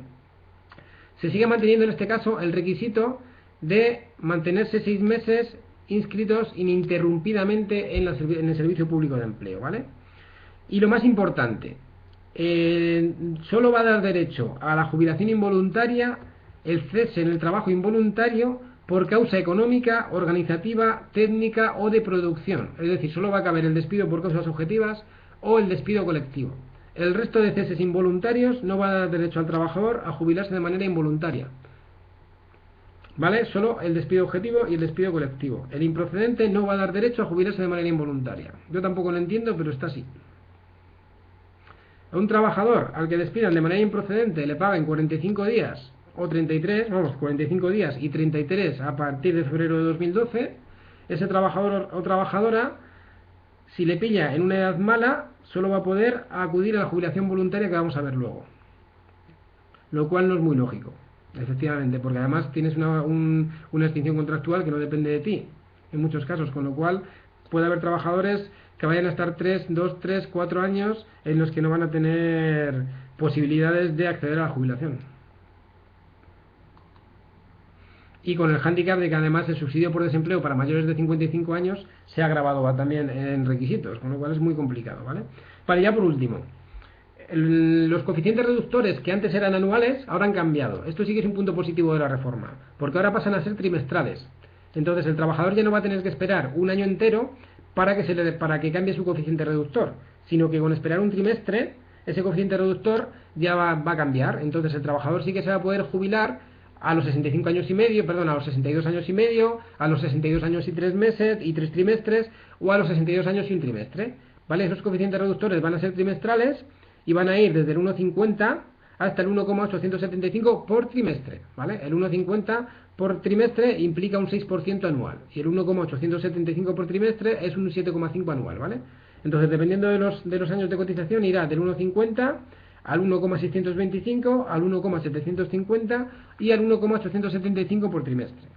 Se sigue manteniendo en este caso el requisito de mantenerse 6 meses inscritos ininterrumpidamente en el Servicio Público de Empleo, ¿vale? Y lo más importante, solo va a dar derecho a la jubilación involuntaria el cese en el trabajo involuntario por causa económica, organizativa, técnica o de producción. Es decir, solo va a caber el despido por causas objetivas o el despido colectivo. El resto de ceses involuntarios no va a dar derecho al trabajador a jubilarse de manera involuntaria, ¿vale? Solo el despido objetivo y el despido colectivo. El improcedente no va a dar derecho a jubilarse de manera involuntaria. Yo tampoco lo entiendo, pero está así. A un trabajador al que despidan de manera improcedente le paguen 45 días o 33, vamos, 45 días y 33 a partir de febrero de 2012, ese trabajador o trabajadora, si le pilla en una edad mala, solo va a poder acudir a la jubilación voluntaria que vamos a ver luego. Lo cual no es muy lógico, efectivamente, porque además tienes una extinción contractual que no depende de ti, en muchos casos, con lo cual puede haber trabajadores que vayan a estar 2, 3, 4 años en los que no van a tener posibilidades de acceder a la jubilación. Y con el hándicap de que además el subsidio por desempleo para mayores de 55 años se ha agravado también en requisitos, con lo cual es muy complicado, ¿vale? Vale, ya por último, los coeficientes reductores que antes eran anuales ahora han cambiado. Esto sí que es un punto positivo de la reforma, porque ahora pasan a ser trimestrales. Entonces el trabajador ya no va a tener que esperar un año entero para que cambie su coeficiente reductor, sino que con esperar un trimestre ese coeficiente reductor ya va a cambiar. Entonces el trabajador sí que se va a poder jubilar a los 65 años y medio, perdón, a los 62 años y medio, a los 62 años y 3 meses y 3 trimestres, o a los 62 años y un trimestre, ¿vale? Esos coeficientes reductores van a ser trimestrales y van a ir desde el 1,50 hasta el 1,875 por trimestre, ¿vale? El 1,50 por trimestre implica un 6% anual y el 1,875 por trimestre es un 7,5 anual, ¿vale? Entonces, dependiendo de los años de cotización, irá del 1,50 al 1,625, al 1,750 y al 1,875 por trimestre.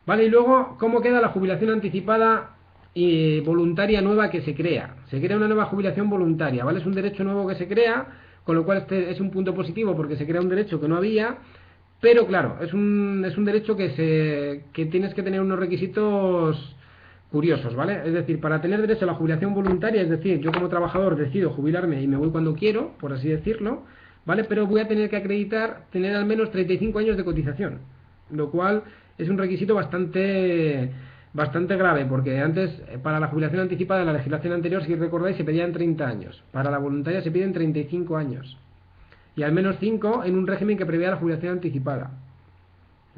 Vale, y luego, ¿cómo queda la jubilación anticipada y voluntaria nueva que se crea? Se crea una nueva jubilación voluntaria, ¿vale? Es un derecho nuevo que se crea, con lo cual este es un punto positivo porque se crea un derecho que no había, pero claro, es un derecho que tienes que tener unos requisitos curiosos, ¿vale? Es decir, para tener derecho a la jubilación voluntaria, es decir, yo como trabajador decido jubilarme y me voy cuando quiero, por así decirlo, ¿vale? Pero voy a tener que acreditar tener al menos 35 años de cotización, lo cual es un requisito bastante grave, porque antes, para la jubilación anticipada, en la legislación anterior, si recordáis, se pedían 30 años, para la voluntaria se piden 35 años, y al menos 5 en un régimen que prevea la jubilación anticipada,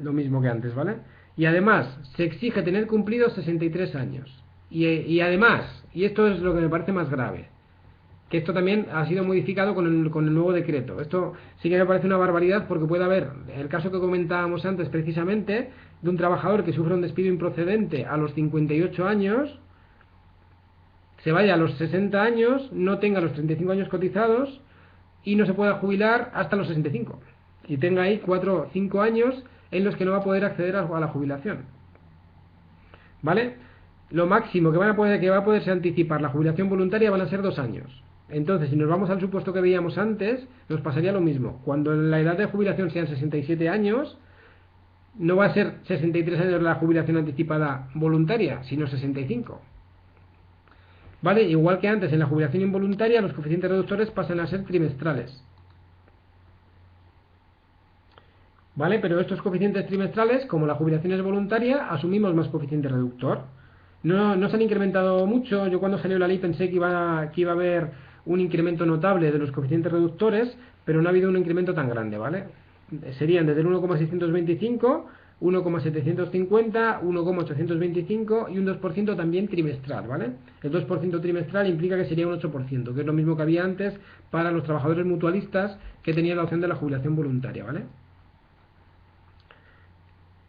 lo mismo que antes, ¿vale? Y además, se exige tener cumplidos 63 años. Y además, y esto es lo que me parece más grave, que esto también ha sido modificado con el nuevo decreto. Esto sí que me parece una barbaridad porque puede haber, el caso que comentábamos antes precisamente, de un trabajador que sufre un despido improcedente a los 58 años, se vaya a los 60 años, no tenga los 35 años cotizados, y no se pueda jubilar hasta los 65 y tenga ahí 4 o 5 años en los que no va a poder acceder a la jubilación, ¿vale? Lo máximo que va a poderse anticipar la jubilación voluntaria van a ser 2 años. Entonces, si nos vamos al supuesto que veíamos antes, nos pasaría lo mismo. Cuando la edad de jubilación sean 67 años, no va a ser 63 años la jubilación anticipada voluntaria, sino 65. ¿Vale? Igual que antes, en la jubilación involuntaria, los coeficientes reductores pasan a ser trimestrales. ¿Vale? Pero estos coeficientes trimestrales, como la jubilación es voluntaria, asumimos más coeficiente reductor. No se han incrementado mucho. Yo cuando salió la ley pensé que iba a haber un incremento notable de los coeficientes reductores, pero no ha habido un incremento tan grande, ¿vale? Serían desde el 1,625, 1,750, 1,825 y un 2% también trimestral, ¿vale? El 2% trimestral implica que sería un 8%, que es lo mismo que había antes para los trabajadores mutualistas que tenían la opción de la jubilación voluntaria, ¿vale?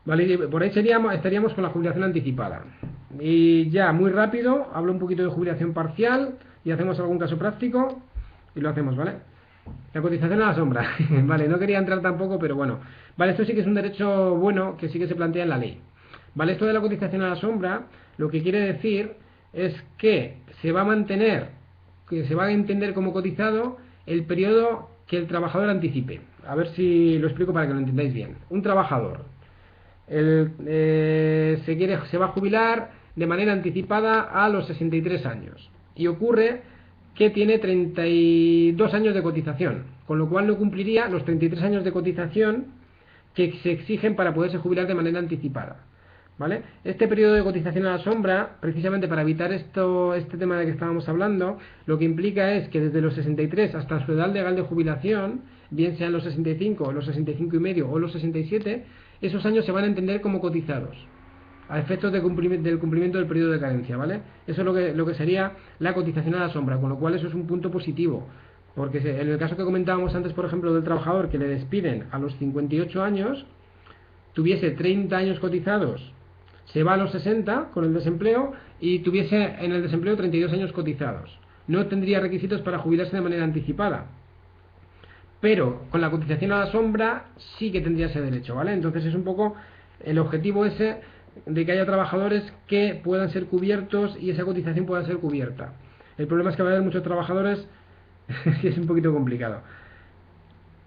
Vale, por ahí estaríamos con la jubilación anticipada. Y ya, muy rápido, hablo un poquito de jubilación parcial y hacemos algún caso práctico y lo hacemos, ¿vale? La cotización a la sombra. Vale, no quería entrar tampoco, pero bueno. Vale, esto sí que es un derecho bueno que sí que se plantea en la ley. Vale, esto de la cotización a la sombra, lo que quiere decir es que se va a mantener, que se va a entender como cotizado el periodo que el trabajador anticipe. A ver si lo explico para que lo entendáis bien. Un trabajador se va a jubilar de manera anticipada a los 63 años y ocurre que tiene 32 años de cotización, con lo cual no cumpliría los 33 años de cotización que se exigen para poderse jubilar de manera anticipada, ¿vale? Este periodo de cotización a la sombra, precisamente para evitar este tema de que estábamos hablando, lo que implica es que desde los 63 hasta su edad legal de jubilación, bien sean los 65, los 65 y medio o los 67, esos años se van a entender como cotizados a efectos del cumplimiento del periodo de carencia, ¿vale? Eso es lo que sería la cotización a la sombra, con lo cual eso es un punto positivo, porque en el caso que comentábamos antes, por ejemplo, del trabajador que le despiden a los 58 años, tuviese 30 años cotizados, se va a los 60 con el desempleo y tuviese en el desempleo 32 años cotizados. No tendría requisitos para jubilarse de manera anticipada, pero con la cotización a la sombra sí que tendría ese derecho, ¿vale? Entonces es un poco el objetivo ese de que haya trabajadores que puedan ser cubiertos y esa cotización pueda ser cubierta. El problema es que va a haber muchos trabajadores y es un poquito complicado.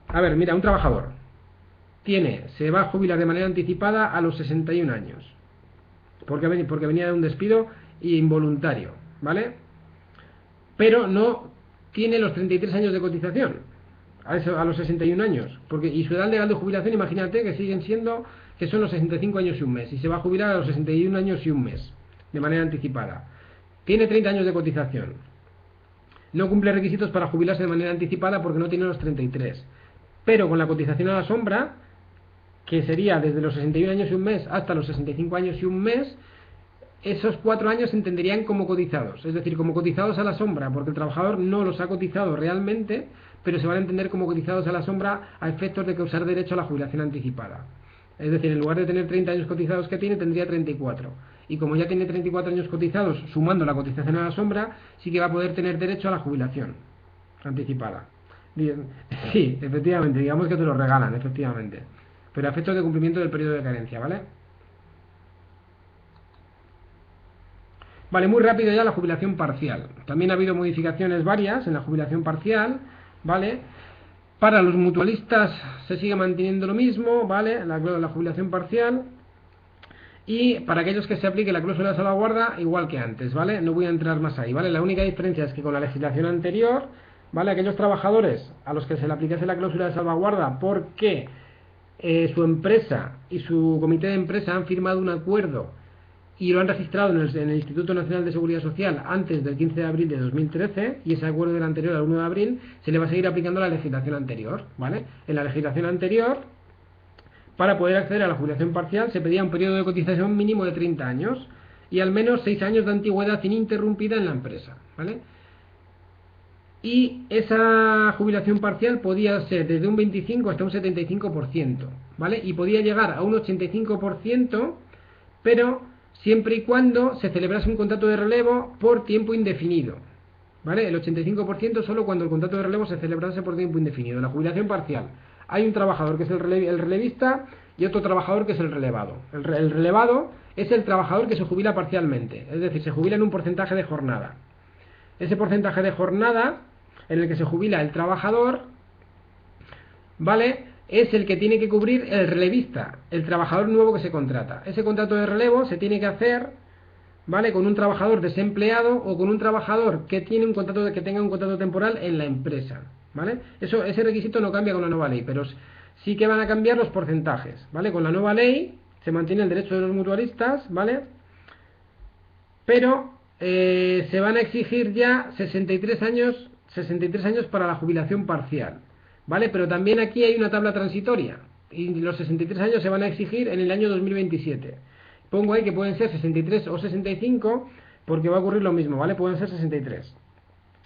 A ver, mira, un trabajador se va a jubilar de manera anticipada a los 61 años porque venía de un despido involuntario, ¿vale? Pero no tiene los 33 años de cotización a los 61 años, y su edad legal de jubilación, imagínate que siguen siendo, que son los 65 años y un mes, y se va a jubilar a los 61 años y un mes, de manera anticipada. Tiene 30 años de cotización. No cumple requisitos para jubilarse de manera anticipada porque no tiene los 33. Pero con la cotización a la sombra, que sería desde los 61 años y un mes hasta los 65 años y un mes, esos 4 años se entenderían como cotizados, es decir, como cotizados a la sombra, porque el trabajador no los ha cotizado realmente, pero se van a entender como cotizados a la sombra a efectos de causar derecho a la jubilación anticipada. Es decir, en lugar de tener 30 años cotizados que tiene, tendría 34. Y como ya tiene 34 años cotizados, sumando la cotización a la sombra, sí que va a poder tener derecho a la jubilación anticipada. Sí, efectivamente, digamos que te lo regalan, efectivamente. Pero a efectos de cumplimiento del periodo de carencia, ¿vale? Vale, muy rápido ya la jubilación parcial. También ha habido modificaciones varias en la jubilación parcial, ¿vale? Para los mutualistas se sigue manteniendo lo mismo, ¿vale? La jubilación parcial. Y para aquellos que se aplique la cláusula de salvaguarda, igual que antes, ¿vale? No voy a entrar más ahí, ¿vale? La única diferencia es que con la legislación anterior, ¿vale? Aquellos trabajadores a los que se le aplicase la cláusula de salvaguarda porque su empresa y su comité de empresa han firmado un acuerdo y lo han registrado en el Instituto Nacional de Seguridad Social antes del 15 de abril de 2013, y ese acuerdo era anterior al 1 de abril, se le va a seguir aplicando la legislación anterior, ¿vale? En la legislación anterior, para poder acceder a la jubilación parcial, se pedía un periodo de cotización mínimo de 30 años y al menos 6 años de antigüedad ininterrumpida en la empresa, ¿vale? Y esa jubilación parcial podía ser desde un 25 hasta un 75%, ¿vale? Y podía llegar a un 85%, pero siempre y cuando se celebrase un contrato de relevo por tiempo indefinido, ¿vale? El 85% solo cuando el contrato de relevo se celebrase por tiempo indefinido. En la jubilación parcial hay un trabajador que es el relevista y otro trabajador que es el relevado. El relevado es el trabajador que se jubila parcialmente, es decir, se jubila en un porcentaje de jornada. Ese porcentaje de jornada en el que se jubila el trabajador, ¿vale?, es el que tiene que cubrir el relevista, el trabajador nuevo que se contrata. Ese contrato de relevo se tiene que hacer, ¿vale?, con un trabajador desempleado o con un trabajador que tiene un contrato, que tenga un contrato temporal en la empresa, ¿vale? Ese requisito no cambia con la nueva ley, pero sí que van a cambiar los porcentajes, ¿vale? Con la nueva ley se mantiene el derecho de los mutualistas, ¿vale? Pero se van a exigir ya 63 años para la jubilación parcial, ¿vale? Pero también aquí hay una tabla transitoria y los 63 años se van a exigir en el año 2027. Pongo ahí que pueden ser 63 o 65 porque va a ocurrir lo mismo, ¿vale? Pueden ser 63,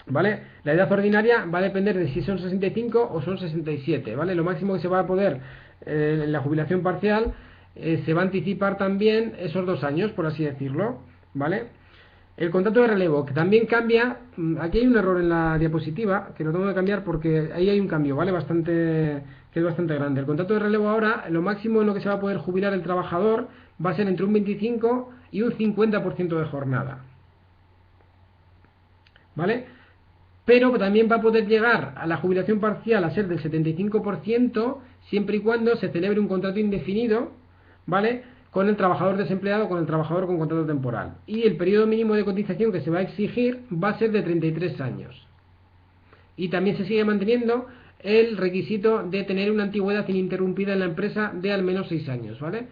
¿vale? La edad ordinaria va a depender de si son 65 o son 67, ¿vale? Lo máximo que se va a poder en la jubilación parcial se va a anticipar también esos 2 años, por así decirlo, ¿vale? El contrato de relevo, que también cambia. Aquí hay un error en la diapositiva, que lo tengo que cambiar porque ahí hay un cambio, ¿vale? Que es bastante grande. El contrato de relevo ahora, lo máximo en lo que se va a poder jubilar el trabajador va a ser entre un 25 y un 50% de jornada, ¿vale? Pero también va a poder llegar a la jubilación parcial a ser del 75% siempre y cuando se celebre un contrato indefinido, ¿vale?, con el trabajador desempleado o con el trabajador con contrato temporal. Y el periodo mínimo de cotización que se va a exigir va a ser de 33 años. Y también se sigue manteniendo el requisito de tener una antigüedad ininterrumpida en la empresa de al menos 6 años, ¿vale?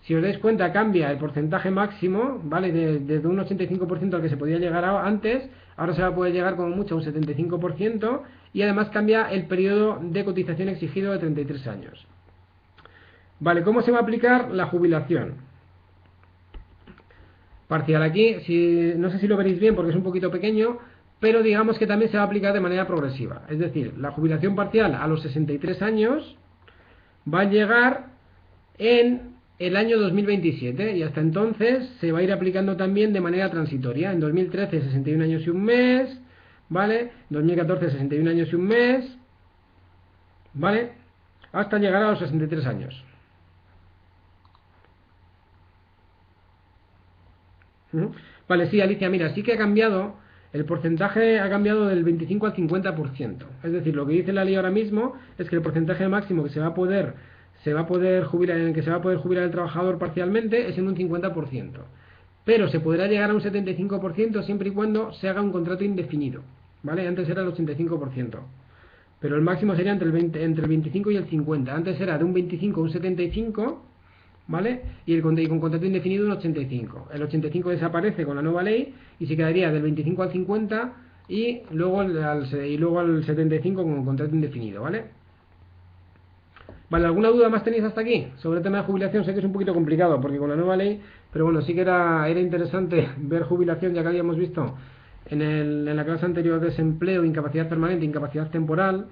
Si os dais cuenta, cambia el porcentaje máximo, ¿vale? Desde un 85% al que se podía llegar antes, ahora se va a poder llegar como mucho a un 75%, y además cambia el periodo de cotización exigido de 33 años. Vale, ¿cómo se va a aplicar la jubilación parcial? Aquí, no sé si lo veréis bien porque es un poquito pequeño, pero digamos que también se va a aplicar de manera progresiva. Es decir, la jubilación parcial a los 63 años va a llegar en el año 2027 y hasta entonces se va a ir aplicando también de manera transitoria. En 2013 61 años y un mes, ¿vale? En 2014 61 años y un mes, ¿vale?, hasta llegar a los 63 años. Vale, sí, Alicia, mira, sí que ha cambiado, el porcentaje ha cambiado del 25 al 50%. Es decir, lo que dice la ley ahora mismo es que el porcentaje máximo que se va a poder jubilar, en el que se va a poder jubilar el trabajador parcialmente es en un 50%. Pero se podrá llegar a un 75% siempre y cuando se haga un contrato indefinido, ¿vale? Antes era el 85%. Pero el máximo sería entre el 25 y el 50. Antes era de un 25 a un 75, ¿vale? Y con contrato indefinido un 85. El 85 desaparece con la nueva ley y se quedaría del 25 al 50 y luego al 75 con contrato indefinido, ¿vale? Vale, ¿alguna duda más tenéis hasta aquí? Sobre el tema de jubilación, sé que es un poquito complicado porque con la nueva ley, pero bueno, sí que era interesante ver jubilación, ya que habíamos visto en la clase anterior desempleo, incapacidad permanente, incapacidad temporal.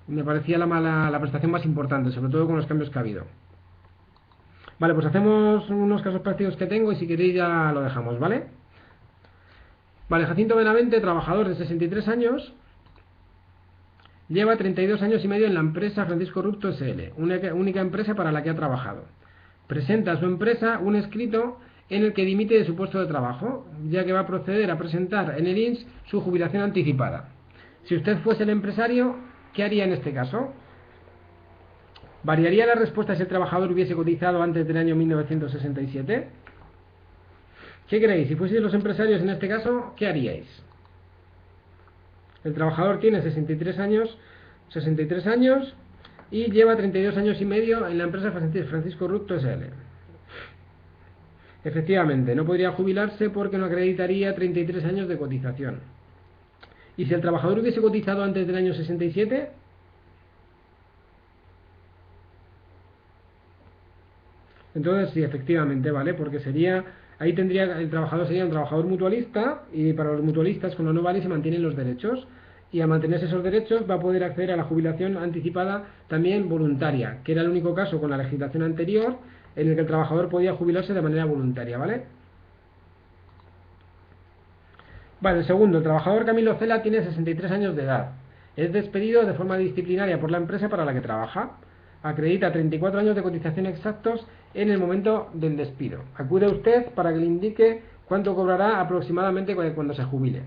Me parecía la prestación más importante, sobre todo con los cambios que ha habido. Vale, pues hacemos unos casos prácticos que tengo y si queréis ya lo dejamos, ¿vale? Vale, Jacinto Benavente, trabajador de 63 años, lleva 32 años y medio en la empresa Francisco Rupto SL, única empresa para la que ha trabajado. Presenta a su empresa un escrito en el que dimite de su puesto de trabajo, ya que va a proceder a presentar en el INS su jubilación anticipada. Si usted fuese el empresario, ¿qué haría en este caso? ¿Variaría la respuesta si el trabajador hubiese cotizado antes del año 1967? ¿Qué creéis? Si fueseis los empresarios en este caso, ¿qué haríais? El trabajador tiene 63 años y lleva 32 años y medio en la empresa Francisco Rupto SL. Efectivamente, no podría jubilarse porque no acreditaría 33 años de cotización. ¿Y si el trabajador hubiese cotizado antes del año 67? Entonces sí, efectivamente, ¿vale? Porque ahí el trabajador sería un trabajador mutualista y para los mutualistas con la nueva ley se mantienen los derechos y al mantenerse esos derechos va a poder acceder a la jubilación anticipada también voluntaria, que era el único caso con la legislación anterior en el que el trabajador podía jubilarse de manera voluntaria, ¿vale? Vale, el segundo, el trabajador Camilo Cela tiene 63 años de edad. Es despedido de forma disciplinaria por la empresa para la que trabaja. Acredita 34 años de cotización exactos en el momento del despido. Acude usted para que le indique cuánto cobrará aproximadamente cuando se jubile.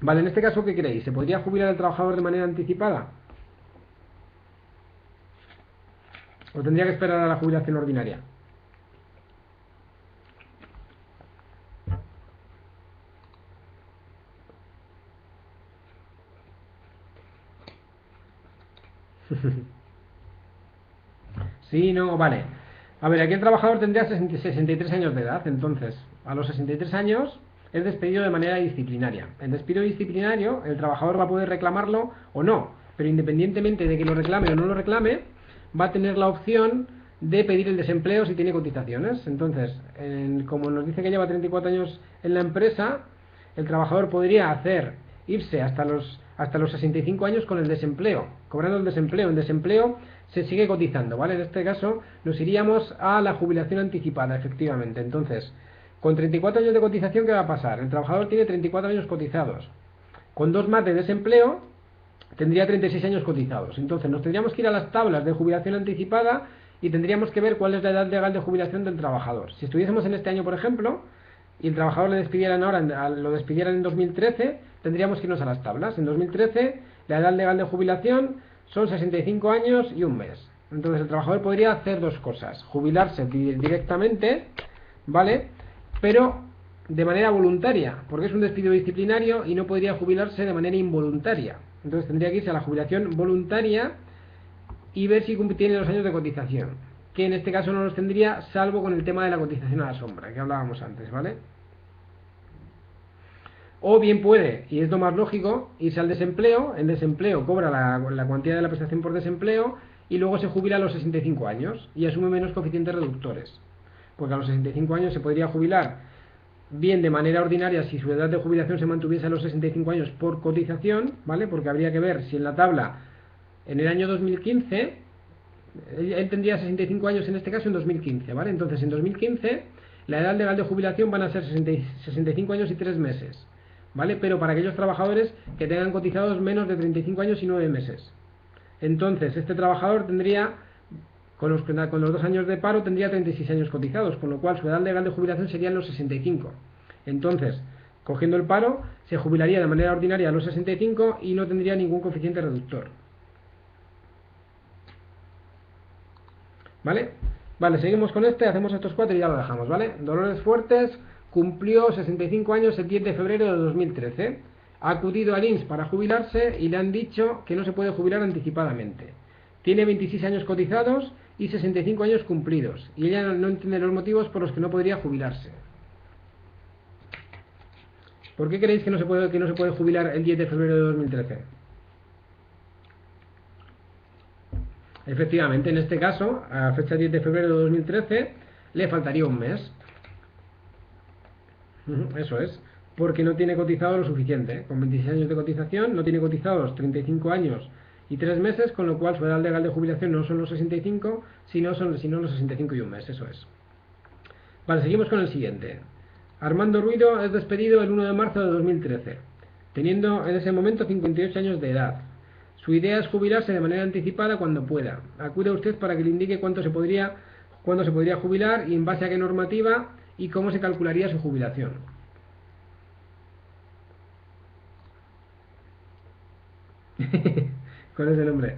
Vale, en este caso, ¿qué creéis? ¿Se podría jubilar el trabajador de manera anticipada? ¿O tendría que esperar a la jubilación ordinaria? Sí, no, vale. A ver, aquí el trabajador tendría 63 años de edad, entonces, a los 63 años es despedido de manera disciplinaria. El despido disciplinario, el trabajador va a poder reclamarlo o no, pero independientemente de que lo reclame o no lo reclame, va a tener la opción de pedir el desempleo si tiene cotizaciones. Entonces, como nos dice que lleva 34 años en la empresa, el trabajador podría irse hasta los 65 años con el desempleo, cobrando el desempleo. En desempleo se sigue cotizando, ¿vale? En este caso nos iríamos a la jubilación anticipada, efectivamente. Entonces, con 34 años de cotización, ¿qué va a pasar? El trabajador tiene 34 años cotizados. Con 2 más de desempleo, tendría 36 años cotizados. Entonces, nos tendríamos que ir a las tablas de jubilación anticipada y tendríamos que ver cuál es la edad legal de jubilación del trabajador. Si estuviésemos en este año, por ejemplo, y el trabajador lo despidieran en 2013, tendríamos que irnos a las tablas. En 2013, la edad legal de jubilación son 65 años y un mes. Entonces, el trabajador podría hacer dos cosas: jubilarse directamente, ¿vale? Pero de manera voluntaria, porque es un despido disciplinario y no podría jubilarse de manera involuntaria. Entonces, tendría que irse a la jubilación voluntaria y ver si tiene los años de cotización, que en este caso no los tendría, salvo con el tema de la cotización a la sombra, que hablábamos antes, ¿vale? O bien puede, y es lo más lógico, irse al desempleo. En desempleo cobra la cuantía de la prestación por desempleo y luego se jubila a los 65 años y asume menos coeficientes reductores, porque a los 65 años se podría jubilar bien de manera ordinaria si su edad de jubilación se mantuviese a los 65 años por cotización, ¿vale? Porque habría que ver si en la tabla, en el año 2015, él tendría 65 años en este caso en 2015, ¿vale? Entonces en 2015 la edad legal de jubilación van a ser 65 años y 3 meses, ¿vale? Pero para aquellos trabajadores que tengan cotizados menos de 35 años y 9 meses. Entonces este trabajador tendría, con los 2 años de paro, tendría 36 años cotizados, con lo cual su edad legal de jubilación serían los 65. Entonces, cogiendo el paro, se jubilaría de manera ordinaria a los 65 y no tendría ningún coeficiente reductor. ¿Vale? Vale, seguimos con hacemos estos 4 y ya lo dejamos, ¿vale? Dolores Fuertes cumplió 65 años el 10 de febrero de 2013. Ha acudido al INSS para jubilarse y le han dicho que no se puede jubilar anticipadamente. Tiene 26 años cotizados y 65 años cumplidos, y ella no entiende los motivos por los que no podría jubilarse. ¿Por qué creéis que no se puede jubilar el 10 de febrero de 2013? Efectivamente, en este caso, a fecha 10 de febrero de 2013, le faltaría un mes. Eso es, porque no tiene cotizado lo suficiente. Con 26 años de cotización, no tiene cotizados 35 años y 3 meses, con lo cual su edad legal de jubilación no son los 65, sino los 65 y un mes, eso es. Vale, seguimos con el siguiente. Armando Ruido es despedido el 1 de marzo de 2013, teniendo en ese momento 58 años de edad. Su idea es jubilarse de manera anticipada cuando pueda. Acude a usted para que le indique cuándo se podría jubilar y en base a qué normativa y cómo se calcularía su jubilación. ¿Cuál es el nombre?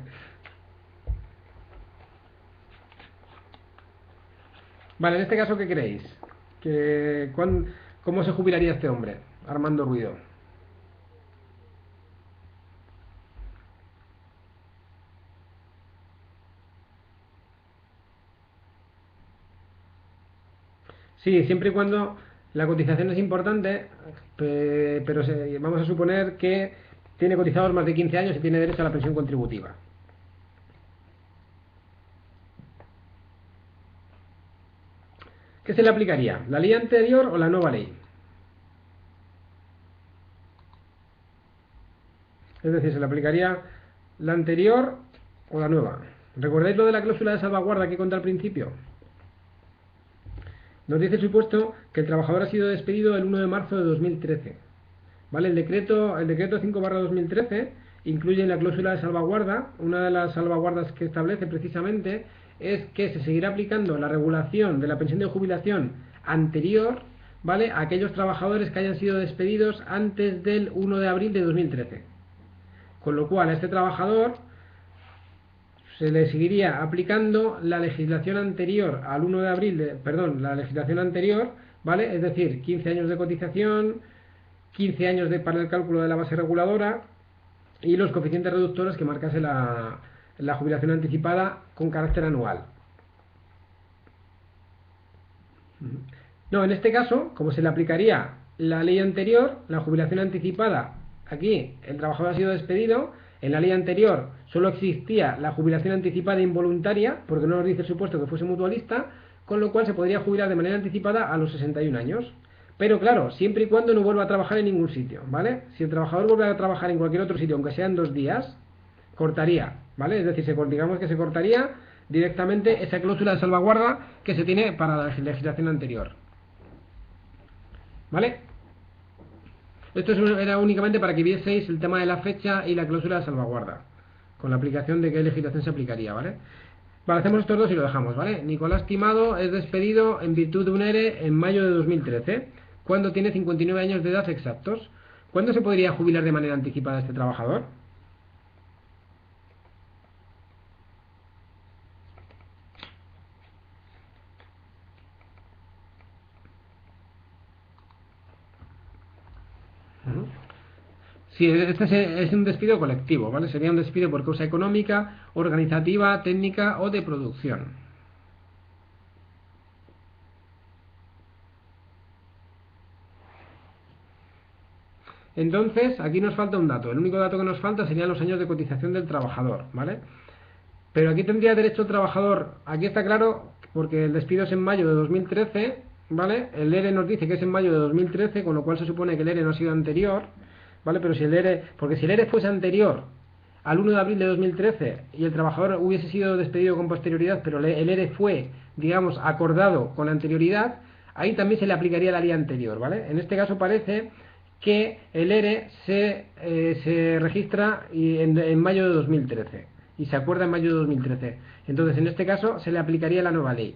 Vale, en este caso, ¿qué creéis? ¿Cómo se jubilaría este hombre, Armando Ruido? Sí, siempre y cuando la cotización es importante, pero vamos a suponer que tiene cotizados más de 15 años y tiene derecho a la pensión contributiva. ¿Qué se le aplicaría? ¿La ley anterior o la nueva ley? Es decir, ¿se le aplicaría la anterior o la nueva? ¿Recordáis lo de la cláusula de salvaguarda que conté al principio? Nos dice el supuesto que el trabajador ha sido despedido el 1 de marzo de 2013. ¿Vale? El decreto 5/2013 incluye la cláusula de salvaguarda. Una de las salvaguardas que establece precisamente es que se seguirá aplicando la regulación de la pensión de jubilación anterior, ¿vale?, a aquellos trabajadores que hayan sido despedidos antes del 1 de abril de 2013. Con lo cual a este trabajador se le seguiría aplicando la legislación anterior al 1 de abril, la legislación anterior, ¿vale? Es decir, 15 años de cotización, 15 años para el cálculo de la base reguladora y los coeficientes reductores que marcase la jubilación anticipada con carácter anual. No, en este caso, como se le aplicaría la ley anterior, la jubilación anticipada, aquí el trabajador ha sido despedido, en la ley anterior solo existía la jubilación anticipada involuntaria, porque no nos dice el supuesto que fuese mutualista, con lo cual se podría jubilar de manera anticipada a los 61 años. Pero claro, siempre y cuando no vuelva a trabajar en ningún sitio, ¿vale? Si el trabajador vuelve a trabajar en cualquier otro sitio, aunque sean 2 días, cortaría, ¿vale? Es decir, digamos que se cortaría directamente esa cláusula de salvaguarda que se tiene para la legislación anterior, ¿vale? Esto era únicamente para que vieseis el tema de la fecha y la cláusula de salvaguarda, con la aplicación de qué legislación se aplicaría, ¿vale? Vale, hacemos estos dos y lo dejamos, ¿vale? Nicolás Timado es despedido en virtud de un ERE en mayo de 2013, cuando tiene 59 años de edad exactos. ¿Cuándo se podría jubilar de manera anticipada este trabajador? Sí, este es un despido colectivo, ¿vale? Sería un despido por causa económica, organizativa, técnica o de producción. Entonces, aquí nos falta un dato. El único dato que nos falta serían los años de cotización del trabajador, ¿vale? Pero aquí tendría derecho el trabajador, aquí está claro, porque el despido es en mayo de 2013, ¿vale? El ERE nos dice que es en mayo de 2013, con lo cual se supone que el ERE no ha sido anterior, ¿vale? Pero si el ERE, porque si el ERE fuese anterior al 1 de abril de 2013 y el trabajador hubiese sido despedido con posterioridad, pero el ERE fue, digamos, acordado con anterioridad, ahí también se le aplicaría la ley anterior, ¿vale? En este caso parece que el ERE se registra en mayo de 2013 y se acuerda en mayo de 2013. Entonces, en este caso, se le aplicaría la nueva ley.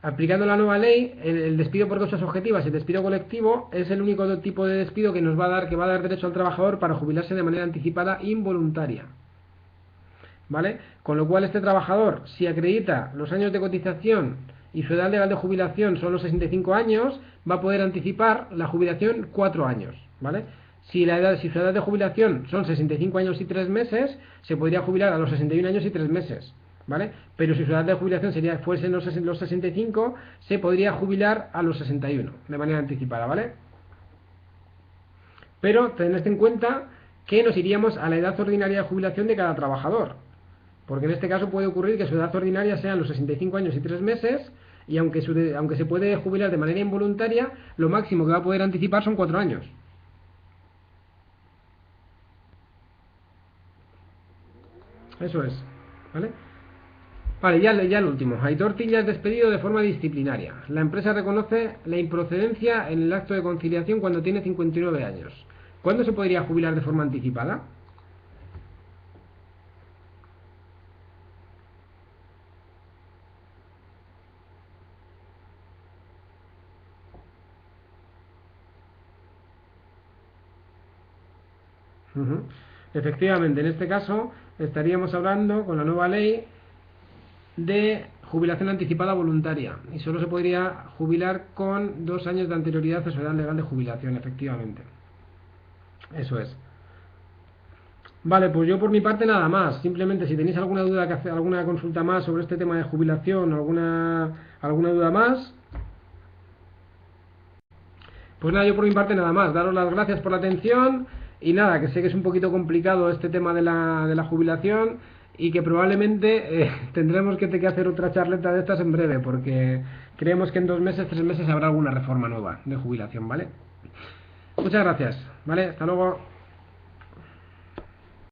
Aplicando la nueva ley, el despido por causas objetivas y el despido colectivo es el único tipo de despido que va a dar derecho al trabajador para jubilarse de manera anticipada involuntaria, ¿vale? Con lo cual, este trabajador, si acredita los años de cotización y su edad legal de jubilación son los 65 años, va a poder anticipar la jubilación 4 años, ¿vale? Si su edad de jubilación son 65 años y 3 meses, se podría jubilar a los 61 años y 3 meses, ¿vale? Pero si su edad de jubilación fuesen los 65, se podría jubilar a los 61, de manera anticipada, ¿vale? Pero tened en cuenta que nos iríamos a la edad ordinaria de jubilación de cada trabajador, porque en este caso puede ocurrir que su edad ordinaria sean los 65 años y 3 meses, y aunque se puede jubilar de manera involuntaria, lo máximo que va a poder anticipar son 4 años. Eso es, ¿vale? Vale, ya el último. Aitor Tilla es despedido de forma disciplinaria. La empresa reconoce la improcedencia en el acto de conciliación cuando tiene 59 años. ¿Cuándo se podría jubilar de forma anticipada? Efectivamente, en este caso estaríamos hablando con la nueva ley de jubilación anticipada voluntaria y solo se podría jubilar con 2 años de anterioridad a su edad legal de jubilación, efectivamente. Eso es. Vale, pues yo por mi parte nada más. Simplemente si tenéis alguna duda, alguna consulta más sobre este tema de jubilación, alguna duda más, pues nada, yo por mi parte nada más. Daros las gracias por la atención y nada, que sé que es un poquito complicado este tema de la jubilación y que probablemente tendremos que hacer otra charleta de estas en breve, porque creemos que en 2 meses, 3 meses habrá alguna reforma nueva de jubilación, ¿vale? Muchas gracias, ¿vale? Hasta luego.